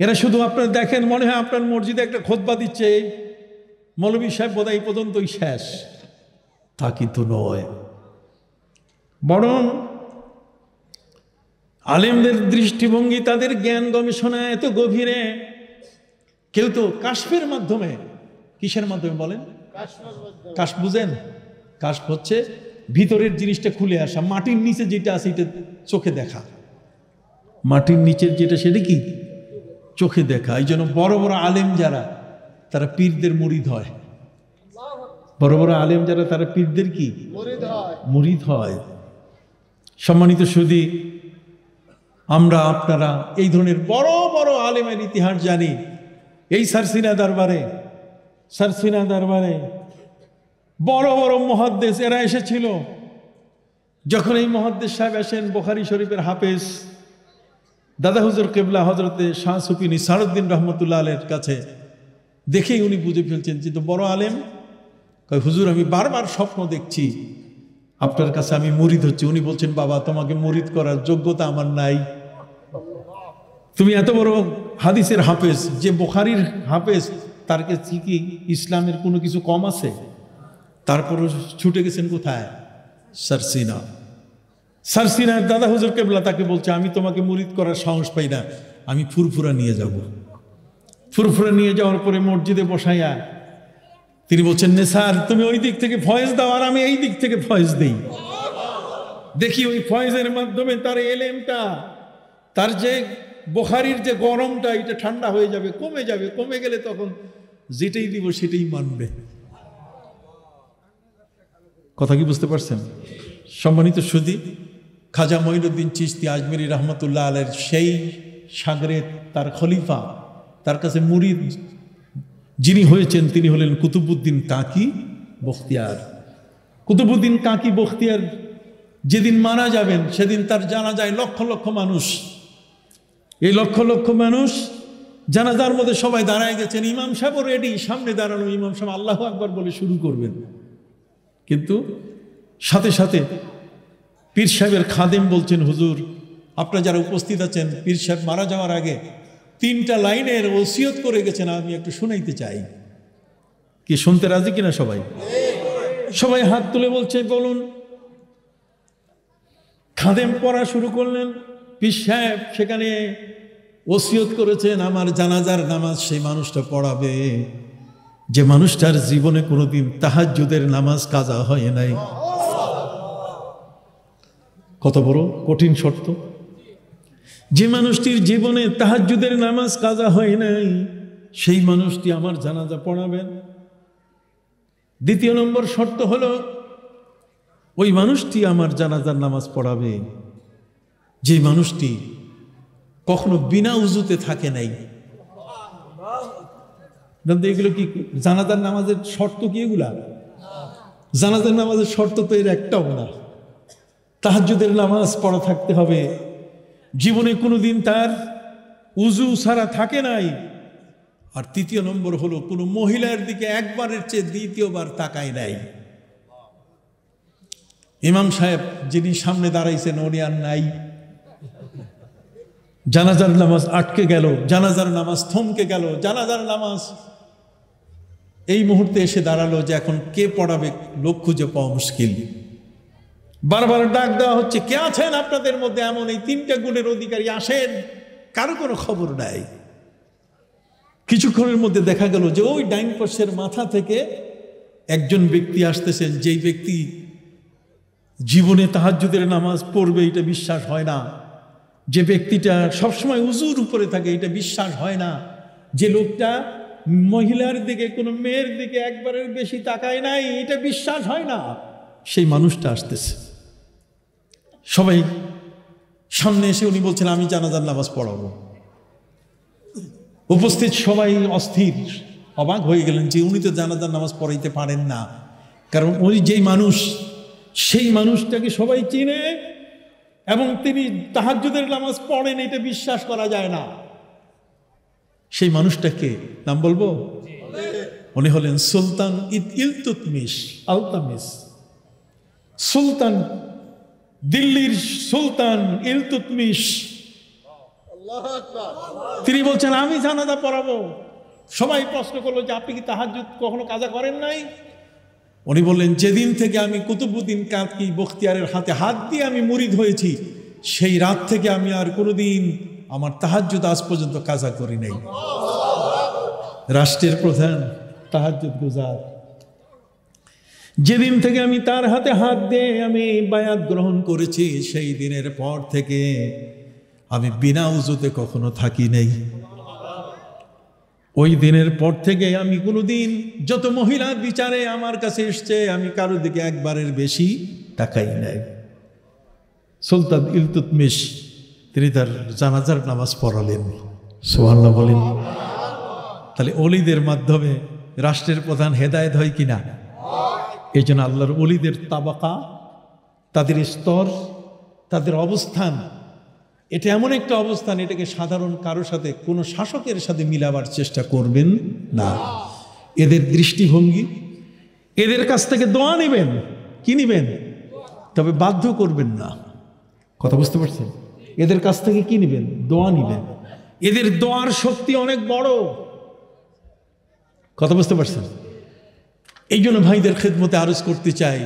[SPEAKER 1] এরা শুধু আপনারা দেখেন মনে হয় আপনার মসজিদে একটা খুতবা দিচ্ছে, মৌলভী সাহেব বোধহয় এই পর্যন্তই শেষ, তা কিন্তু নয়। বরং আলেমদের দৃষ্টিভঙ্গি, তাদের জ্ঞান গবেষণা এত গভীরে। কেউ তো কাশফের মাধ্যমে, কিসের মাধ্যমে বলেন? কাশফ বুঝেন? কাশফ হচ্ছে ভিতরের জিনিসটা খুলে আসা, মাটির নিচে যেটা আছে এটা চোখে দেখা। মাটির নিচের যেটা সেটা কি চোখে দেখা। এই জন্য বড় বড় আলেম যারা, তারা পীরদের মুরিদ হয়। বড় বড় আলেম যারা, তারা পীরদের কি মুরিদ হয়। সম্মানিত সুধী, আমরা আপনারা এই ধরনের বড় বড় আলেমের ইতিহাস জানি। এই সারসিনা দরবারে বড় বড় মুহাদ্দিস এরা এসেছিল। যখন এই মুহাদ্দিস সাহেব আসেন, বুখারী শরীফের হাফেজ দাদা হুজুর কিবলা হযরতে শাহ সুফি নিসারউদ্দিন রহমতুল্লাহ আলাইহির কাছে দেখেই উনি বুঝে ফেলছেন যে তো বড় আলেম। কয় হুজুর, আমি বারবার স্বপ্ন দেখছি আপনার কাছে আমি মুরিদ হচ্ছি। উনি বলছেন, বাবা তোমাকে মুরিদ করার যোগ্যতা আমার নাই। তুমি এত বড় হাদিসের হাফেজ, যে বুখারীর হাফেজ, তার কাছে কি ইসলামের কোনো কিছু কম আছে? তারপরও ছুটে গেছেন কোথায়? সারসিনার দাদা হুজুর কিবলা তাকে বলছে, আমি তোমাকে মুরিদ করার সাহস পাই না, আমি ফুরফুরা নিয়ে যাব। ফুরফুরা নিয়ে যাওয়ার পরে মসজিদে বসাইয়া তিনি বলছেন, নেসার তুমি ওই দিক থেকে ফয়েজ দাও আর আমি এই দিক থেকে ফয়েজ দেই। দেখি ওই ফয়েজের মাধ্যমে তার এলেমটা, তার যে বুখারীর যে গরমটা, এটা ঠান্ডা হয়ে যাবে, কমে যাবে। কমে গেলে তখন যেটাই দিব সেটাই মানবে। কথা কি বুঝতে পারছেন? সম্মানিত সুধী, খাজা মঈনুদ্দিন চিশতি আজমিরি রহমতুল্লাহ আলাইহির সেই শাগরেদ, তার খলিফা, তার কাছে মুরিদ যিনি হয়েছেন তিনি হলেন কুতুবউদ্দিন কাকি বখতিয়ার। কুতুবউদ্দিন কাকি বখতিয়ার যেদিন মারা যাবেন সেদিন তার জানাজায় লক্ষ লক্ষ মানুষ। এই লক্ষ লক্ষ মানুষ জানাজার মধ্যে সবাই দাঁড়ায় গেছেন। ইমাম সাহেব রেডি, সামনে দাঁড়ানো। ইমাম সাহেব আল্লাহু আকবার বলে শুরু করবেন, কিন্তু সাথে সাথে পীর সাহেবের খাদেম বলছেন, হুজুর আপনারা যারা উপস্থিত আছেন, পীর সাহেব মারা যাওয়ার আগে 3টা লাইনের ওসিয়ত করে গেছেন, আমি একটু শুনাইতে চাই। কি শুনতে রাজি কিনা সবাই? সবাই হাত তুলে বলছে, বলুন। খাদেম পড়া শুরু করলেন। পীর সাহেব সেখানে ওসিয়ত করেছেন, আমার জানাজার নামাজ সেই মানুষটা পড়াবে যে মানুষটার জীবনে কোনোদিন তাহাজ্জুদের নামাজ কাজা হয় নাই। কত বড় কঠিন শর্ত! যে মানুষটির জীবনে তাহাজ্জুদের নামাজ কাজা হয় নাই, সেই মানুষটি আমার জানাজা পড়াবেন। দ্বিতীয় নম্বর শর্ত হলো, ওই মানুষটি আমার জানাজার নামাজ পড়াবে যে মানুষটি কখনো বিনা উজুতে থাকে নাই। এগুলো কি জানাজার নামাজের শর্ত? কি এগুলা জানাজার নামাজের শর্ত? তো এর একটাও না। তাহাজ্জুদের নামাজ পড়া থাকতে হবে, জীবনে কোনোদিন তার উজু ছাড়া থাকে নাই। আর তৃতীয় নম্বর হলো, কোনো মহিলার দিকে একবারের চেয়ে দ্বিতীয়বার তাকায় নাই। ইমাম সাহেব যিনি সামনে দাঁড়াইছেন উনি আর নাই। জানাজার নামাজ আটকে গেল, জানাজার নামাজ থমকে গেল। জানাজার নামাজ এই মুহূর্তে এসে দাঁড়ালো যে এখন কে পড়াবে, লোক খুঁজে পাওয়া মুশকিল। বারবার ডাক দেওয়া হচ্ছে, কে আছেন আপনাদের মধ্যে এমন এই 3টা গুণের অধিকারী, আসেন। কারো কোনো খবর নাই। কিছুক্ষণের মধ্যে দেখা গেল যে ওই ডাইন পাশের মাথা থেকে একজন ব্যক্তি আসতেছেন, যেই ব্যক্তি জীবনে তাহাজ্জুদের নামাজ পড়বে এটা বিশ্বাস হয় না। যে ব্যক্তিটা সবসময় উজুর উপরে থাকে এটা বিশ্বাস হয় না। যে লোকটা মহিলার দিকে, কোনো মেয়ের দিকে একবারের বেশি তাকায় নাই, এটা বিশ্বাস হয় না। সেই মানুষটা আসতেছে। সবাই সামনে এসে উনি বলছেন, আমি জানাজার নামাজ পড়াবো। উপস্থিত সবাই অস্থির, অবাক হয়ে গেলেন যে উনি তো জানাজার নামাজ পড়াইতে পারেন না। কারণ উনি যেই মানুষ, সেই মানুষটাকে সবাই চিনে এবং তিনি তাহাজ্জুদের নামাজ পড়েন, এটা বিশ্বাস করা যায় না। সেই মানুষটাকে নাম বলবো? উনি হলেন সুলতান ইলতুৎমিশ আলতামিস। সুলতান, দিল্লির সুলতান ইলতুৎমিশ। তিনি বলছেন আমি জানাজা পড়াবো। সবাই প্রশ্ন করলো যে আপনি কি তাহাজ্জুদ কখনো কাজা করেন নাই? উনি বললেন যেদিন থেকে আমি কুতুবউদ্দিন কাকি বখতিয়ারের হাতে হাত দিয়ে আমি মুরিদ হয়েছি, সেই রাত থেকে আমি আর কোনোদিন আমার তাহাজ্জুদ আজ পর্যন্ত কাজা করি নাই। রাষ্ট্রের প্রধান তাহাজ্জুদ গুজার। যেদিন থেকে আমি তার হাতে হাত দিয়ে আমি বায়াত গ্রহণ করেছি, সেই দিনের পর থেকে আমি বিনা উজুতে কখনো থাকি নাই। ওই দিনের পর থেকে আমি কোনোদিন যত মহিলা বিচারে আমার কাছে এসছে, আমি কারোর দিকে একবারের বেশি তাকাই নাই। সুলতান ইলতুৎমিশ তিনি তার জানাজার নামাজ পড়ালেন। সুবহানাল্লাহ বলেন। তাহলে ওলিদের মাধ্যমে রাষ্ট্রের প্রধান হেদায়েত হয় কিনা? এই জন্য আল্লাহর ওলিদের তাবাকা, তাদের স্তর, তাদের অবস্থান, এটা এমন একটা অবস্থান, এটাকে সাধারণ কারোর সাথে, কোনো শাসকের সাথে মিলাবার চেষ্টা করবেন না। এদের দৃষ্টিভঙ্গি, এদের কাছ থেকে দোয়া নেবেন, কি নেবেন, তবে বাধ্য করবেন না। কথা বুঝতে পারছেন? এদের কাছ থেকে কি নেবেন? দোয়া নেবেন। এদের দোয়ার শক্তি অনেক বড়। কথা বুঝতে পারছেন? এই জন্য ভাইদের খেদমতে আরজ করতে চাই,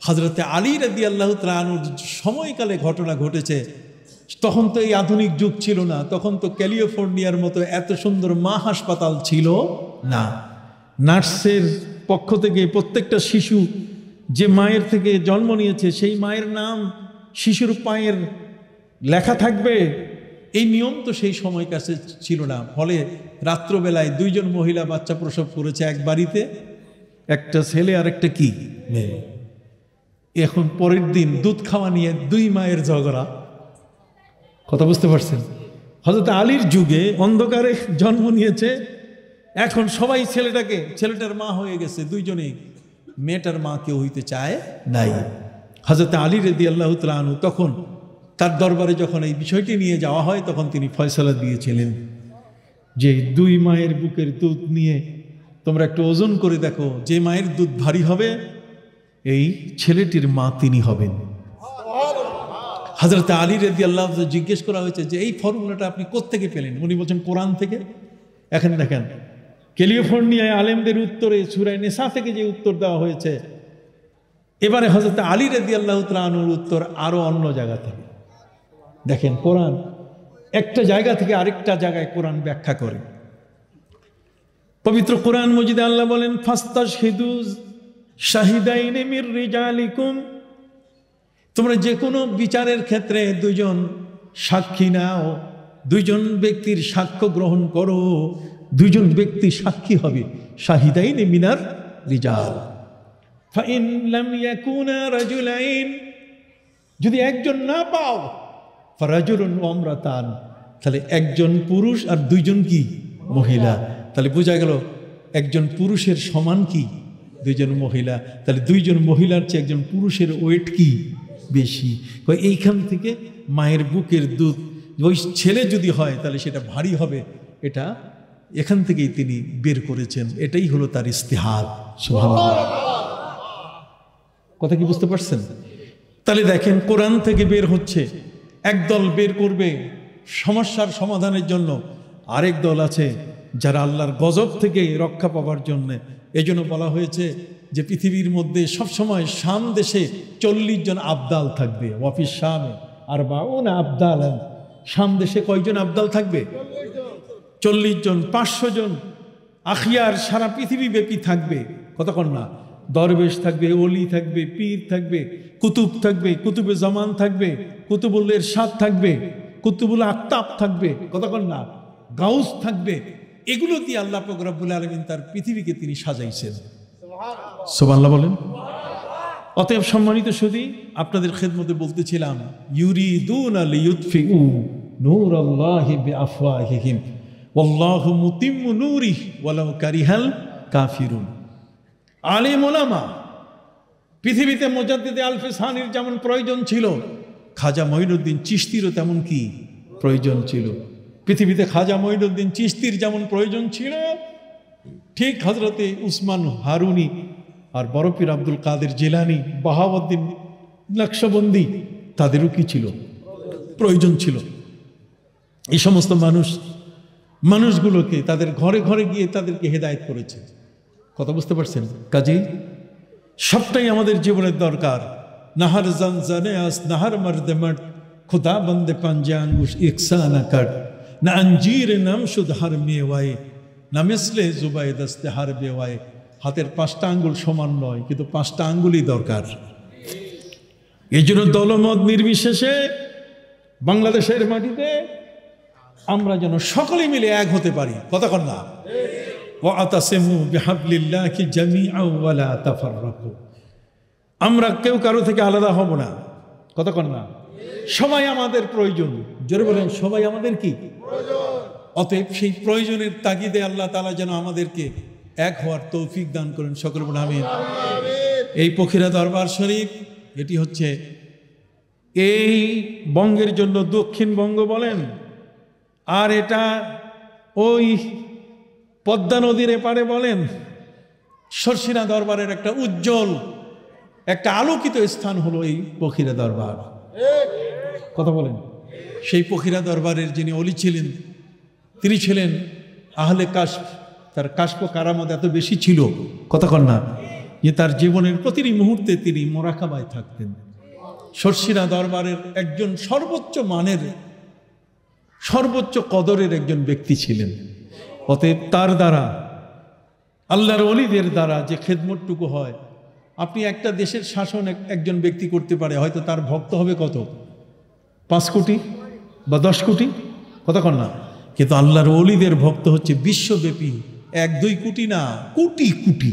[SPEAKER 1] হযরতে আলী রাদিয়াল্লাহু তাআলা আনহুর সময়কালে ঘটনা ঘটেছে। তখন তো এই আধুনিক যুগ ছিল না, তখন তো ক্যালিফোর্নিয়ার মতো এত সুন্দর মা হাসপাতাল ছিল না। নার্সের পক্ষ থেকে প্রত্যেকটা শিশু যে মায়ের থেকে জন্ম নিয়েছে, সেই মায়ের নাম শিশুর পায়ের লেখা থাকবে, এই নিয়ম তো সেই সময় কাছে ছিল না। ফলে রাত্রবেলায় দুইজন মহিলা বাচ্চা প্রসব করেছে এক বাড়িতে, একটা ছেলে আর একটা কি মেয়ে। এখন পরের দিন দুধ খাওয়া নিয়ে দুই মায়ের ঝগড়া। কথা বুঝতে পারছেন? হযরত আলীর যুগে অন্ধকারে জন্ম নিয়েছে, এখন সবাই ছেলেটার মা হয়ে গেছে দুইজনেই, মেয়েটার মা কেউ হইতে চায় নাই। হযরত আলী রাদিয়াল্লাহু তাআলা আনহু তখন তার দরবারে যখন এই বিষয়টি নিয়ে যাওয়া হয়, তখন তিনি ফয়সালা দিয়েছিলেন যে দুই মায়ের বুকের দুধ নিয়ে তোমরা একটু ওজন করে দেখো, যে মায়ের দুধ ভারী হবে এই ছেলেটির মা তিনি হবেন। হযরত আলী রাদিয়াল্লাহু তাআলা জিজ্ঞেস করা হয়েছে যে এই ফর্মুলাটা আপনি কোত্থেকে পেলেন? উনি বলছেন কোরআন থেকে। এখানে দেখেন ক্যালিফোর্নিয়ায় আলেমদের উত্তরে সূরা নিসা থেকে যে উত্তর দেওয়া হয়েছে, এবারে হযরত আলী রাদিয়াল্লাহু তাআলা আনহুর উত্তর আরো অন্য জায়গা থেকে। দেখেন কোরআন একটা জায়গা থেকে আরেকটা জায়গায় কোরআন ব্যাখ্যা করে। পবিত্র কোরআন মজিদে আল্লাহ বলেন ফাস্তাশহিদু শাহিদাইনি মির রিজালিকুম, তোমরা যে কোনো বিচারের ক্ষেত্রে দুইজন সাক্ষী নাও, দুইজন ব্যক্তির সাক্ষ্য গ্রহণ করো, দুইজন ব্যক্তি সাক্ষী হবে। শাহিদাইনি মিনার রিজাল ফাইন লাম ইয়াকুনা রাজুলাইন, যদি একজন না পাও ফারাজুলুন ওয়া ইমরাতান, তাহলে একজন পুরুষ আর দুইজন কি মহিলা। তাহলে বোঝা গেল একজন পুরুষের সমান কি দুইজন মহিলা, তাহলে দুইজন মহিলার চেয়ে একজন পুরুষের ওয়েট কি বেশি। এইখান থেকে মায়ের বুকের দুধ ওই ছেলে যদি হয় তাহলে সেটা ভারী হবে, এটা এখান থেকেই তিনি বের করেছেন। এটাই হলো তার ইস্তিহাদ। সুবহানাল্লাহ, কথা কি বুঝতে পারছেন? তাহলে দেখেন কোরআন থেকে বের হচ্ছে, একদল বের করবে সমস্যার সমাধানের জন্য, আরেক দল আছে যারা আল্লাহর গজব থেকে রক্ষা পাবার জন্য। এজন্য বলা হয়েছে যে পৃথিবীর মধ্যে সবসময় শাম দেশে 40 জন আবদাল থাকবে। ওয়াফিস শামে আর বাউনা আবদাল, শাম দেশে কয়জন আবদাল থাকবে? 40 জন। 500 জন আখিয়ার সারা পৃথিবী ব্যাপী থাকবে। কতক্ষণ না, দরবেশ থাকবে, ওলি থাকবে, পীর থাকবে, কুতুব থাকবে, কুতুবে জামান থাকবে, কুতুবুল ইরশাদ থাকবে, কুতুবুল আকতাব থাকবে, কতক্ষণ না গাউস থাকবে। এগুলো দিয়ে আল্লাহ পাক রব্বুল আলামিন তার পৃথিবীকে তিনি সাজাইছেন। সুবহানাল্লাহ বলেন। অতএব সম্মানিত সুধী, আপনাদের খেদমতে বলতেছিলাম ইউরিদুনা লিইউতফিউ নূরাল্লাহি বিআফওয়াহিহিম ওয়াল্লাহু মুতিম্মু নূরিহি ওয়ালাউ কারিহাল কাফিরুন। আলেম ওলামা, পৃথিবীতে মুজাদ্দিদে আলফে সানির যেমন প্রয়োজন ছিল, খাজা মঈনুদ্দিন চিশতিরও তেমন কি প্রয়োজন ছিল। পৃথিবীতে খাজা মঈনুদ্দিন চিশতির যেমন প্রয়োজন ছিল, ঠিক হজরতে উসমান হারুনি আর বড় পীর আব্দুল কাদের জিলানী, বাহাউদ্দিন নকশবন্দি, তাদেরও কি ছিল? প্রয়োজন ছিল। এই সমস্ত মানুষগুলোকে তাদের ঘরে ঘরে গিয়ে তাদেরকে হেদায়েত করেছে। কথা বুঝতে পারছেন? কাজেই সবটাই আমাদের জীবনের দরকার। নাহার জানজানে আস নাহার মর্দে মর্দ খুদা বন্দে পাঞ্জে আঙ্গুশ ইকসা না কাট না অঞ্জির নাম শুধ হার মেওয়ায়ে না মিসলে জুবাই দস্তে হার বেওয়ায়ে। হাতের 5টা আঙ্গুল সমান নয়, কিন্তু 5টা আঙ্গুলই দরকার। এই জন্য দলমত নির্বিশেষে বাংলাদেশের মাটিতে আমরা যেন সকলে মিলে এক হতে পারি। কথা কন না? ওয়াতাসিমু বিহাবলিল্লাহি জামিআন ওয়া লা তাফাররাকু। আমরা কেউ কারো থেকে আলাদা হব না। কথা কন না? সবাই আমাদের প্রয়োজন। জোরে বলেন, সবাই আমাদের কি প্রয়োজন? অতএব সেই প্রয়োজনের তাগিদে আল্লাহ তাআলা যেন আমাদেরকে এক হওয়ার তৌফিক দান করেন। সকলে বলেন আমিন। এই পখিরা দরবার শরীফ, এটি হচ্ছে এই বঙ্গের জন্য দক্ষিণবঙ্গ বলেন, আর এটা ওই পদ্মা নদীর এপারে বলেন, শর্ষিনা দরবারের একটা উজ্জ্বল, একটা আলোকিত স্থান হলো এই পখিরা দরবার। কথা বলেন। সেই পখিরা দরবারের যিনি অলি ছিলেন, তিনি ছিলেন আহলে কাশফ। তার কাশফ কারামত এত বেশি ছিল, কথা কন না, যে তার জীবনের প্রতিটি মুহূর্তে তিনি মোরাকাবায় থাকতেন। শর্ষিনা দরবারের একজন সর্বোচ্চ মানের, সর্বোচ্চ কদরের একজন ব্যক্তি ছিলেন। অতএব তার দ্বারা, আল্লাহর ওলিদের দ্বারা যে খেদমতটুকু হয়, আপনি একটা দেশের শাসন একজন ব্যক্তি করতে পারে, হয়তো তার ভক্ত হবে কত, 5 কোটি বা 10 কোটি, কথা কন না, কিন্তু আল্লাহর ওলিদের ভক্ত হচ্ছে বিশ্বব্যাপী 1-2 কোটি না, কোটি কোটি।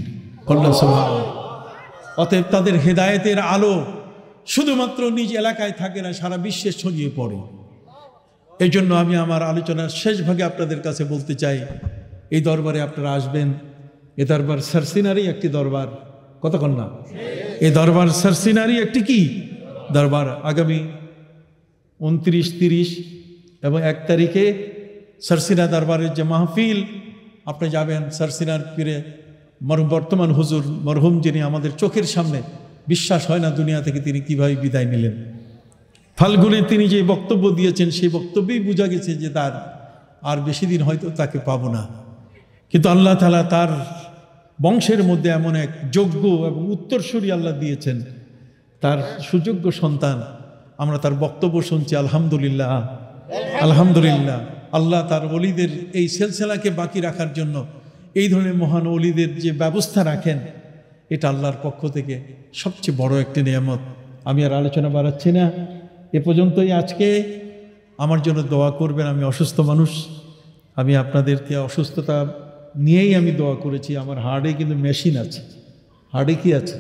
[SPEAKER 1] অতএব তাদের হেদায়েতের আলো শুধুমাত্র নিজ এলাকায় থাকে না, সারা বিশ্বে ছড়িয়ে পড়ে। এই জন্য আমি আমার আলোচনার শেষ ভাগে আপনাদের কাছে বলতে চাই, এই দরবারে আপনারা আসবেন। এ দরবার সারসিনারি একটি দরবার, কথা কন না, এই দরবার সারসিনারি একটি কি দরবার। আগামী 29, 30 এবং 1 তারিখে সারসিনা দরবারের যে মাহফিল, আপনি যাবেন। সারসিনার পীরে বর্তমান হুজুর মরহুম, যিনি আমাদের চোখের সামনে, বিশ্বাস হয় না দুনিয়া থেকে তিনি কিভাবে বিদায় নিলেন। ফাল্গুনে তিনি যে বক্তব্য দিয়েছেন, সেই বক্তব্যেই বোঝা গেছে যে তার আর বেশি দিন হয়তো তাকে পাবো না। কিন্তু আল্লাহ তাআলা তার বংশের মধ্যে এমন এক যোগ্য এবং উত্তরসূরি আল্লাহ দিয়েছেন, তার সুযোগ্য সন্তান। আমরা তার বক্তব্য শুনছি, আলহামদুলিল্লাহ, আলহামদুলিল্লাহ। আল্লাহ তার ওলিদের এই সিলসিলাকে বাকি রাখার জন্য এই ধরনের মহান ওলিদের যে ব্যবস্থা রাখেন, এটা আল্লাহর পক্ষ থেকে সবচেয়ে বড় একটি নিয়ামত। আমি আর আলোচনা বাড়াচ্ছি না, এ পর্যন্তই। আজকে আমার জন্য দোয়া করবেন। আমি অসুস্থ মানুষ, আমি আপনাদেরকে অসুস্থতা নিয়েই আমি দোয়া করেছি। আমার হার্টে কিন্তু মেশিন আছে। হার্টে কি আছে?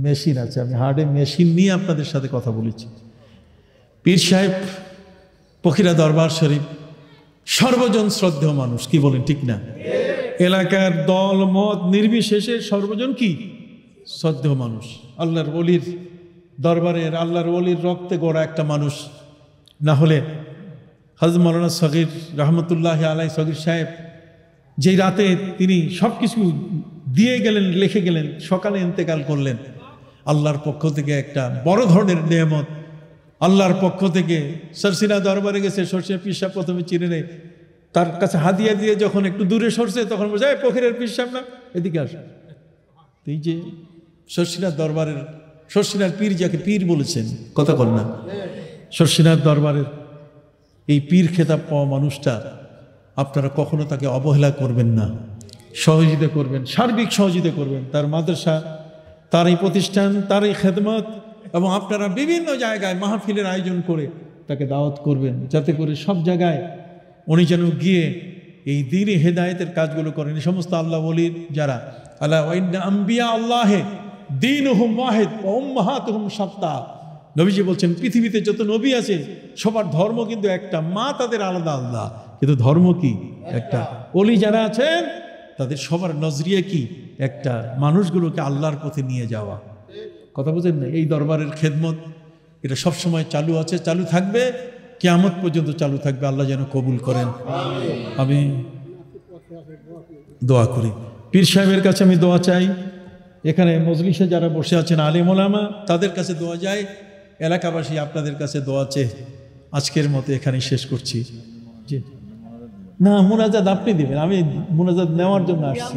[SPEAKER 1] মেশিন আছে। আমি হার্টে মেশিন নিয়ে আপনাদের সাথে কথা বলেছি। পীর সাহেব পখিরা দরবার শরীফ সর্বজন শ্রদ্ধেয় মানুষ, কি বলেন ঠিক না? এলাকার দল মত নির্বিশেষে সর্বজন কি শ্রদ্ধেয় মানুষ। আল্লাহর ওলির দরবারের, আল্লাহর ওলির রক্তে গড়া একটা মানুষ। না হলে হযরত মাওলানা সগীর রহমতুল্লাহ আলাইহি সগীর সাহেব যেই রাতে তিনি সব কিছু দিয়ে গেলেন, লিখে গেলেন, সকালে ইন্তেকাল করলেন। আল্লাহর পক্ষ থেকে একটা বড় ধরনের নিয়ামত। আল্লাহর পক্ষ থেকে সারসিনা দরবারে গেছে, সরষে পীর সাহেব প্রথমে চিনে নেই, তার কাছে হাদিয়া দিয়ে যখন একটু দূরে সরছে, তখন বলছে এই পখিরের পীর সাহেব না, এদিকে আস। এই যে সরসিনার দরবারের, সরসিনার পীর যাকে পীর বলেছেন, কথা বল না, সরসিনার দরবারের এই পীর খেতাব পাওয়া মানুষটা, আপনারা কখনো তাকে অবহেলা করবেন না, সহযোগিতা করবেন, সার্বিক সহযোগিতা করবেন। তার মাদ্রাসা, তার এই প্রতিষ্ঠান, তার এই খেদমত, এবং আপনারা বিভিন্ন জায়গায় মাহফিলের আয়োজন করে তাকে দাওয়াত করবেন, যাতে করে সব জায়গায় উনি যেন গিয়ে এই দ্বীনি হেদায়েতের কাজগুলো করেন। এই সমস্ত আল্লাহ ওলির যারা, আলা ওয়াইন্না আম্বিয়া আল্লাহে দীনুহুম ওয়াহিদ ওয়া উম্মাহাতুহুম শাত্তা। নবীজি বলছেন পৃথিবীতে যত নবী আছে সবার ধর্ম কিন্তু একটা, মা তাদের আলাদা আলাদা, কিন্তু ধর্ম কি একটা। ওলি যারা আছেন তাদের সবার নজরিয়া কি একটা, মানুষগুলোকে আল্লাহর পথে নিয়ে যাওয়া। কথা বুঝেন না? এই দরবারের খেদমত এটা সবসময় চালু আছে, চালু থাকবে, কিয়ামত পর্যন্ত চালু থাকবে। আল্লাহ যেন কবুল করেন। আমি দোয়া করি। পীর সাহেবের কাছে আমি দোয়া চাই, এখানে মজলিসে যারা বসে আছেন আলেম ওলামা তাদের কাছে দোয়া যায়, এলাকাবাসী আপনাদের কাছে দোয়া চেয়ে আজকের মতো এখানে শেষ করছি। জি না, মুনাজাত আপনি দিবেন, আমি মুনাজাত নেওয়ার জন্য আসছি।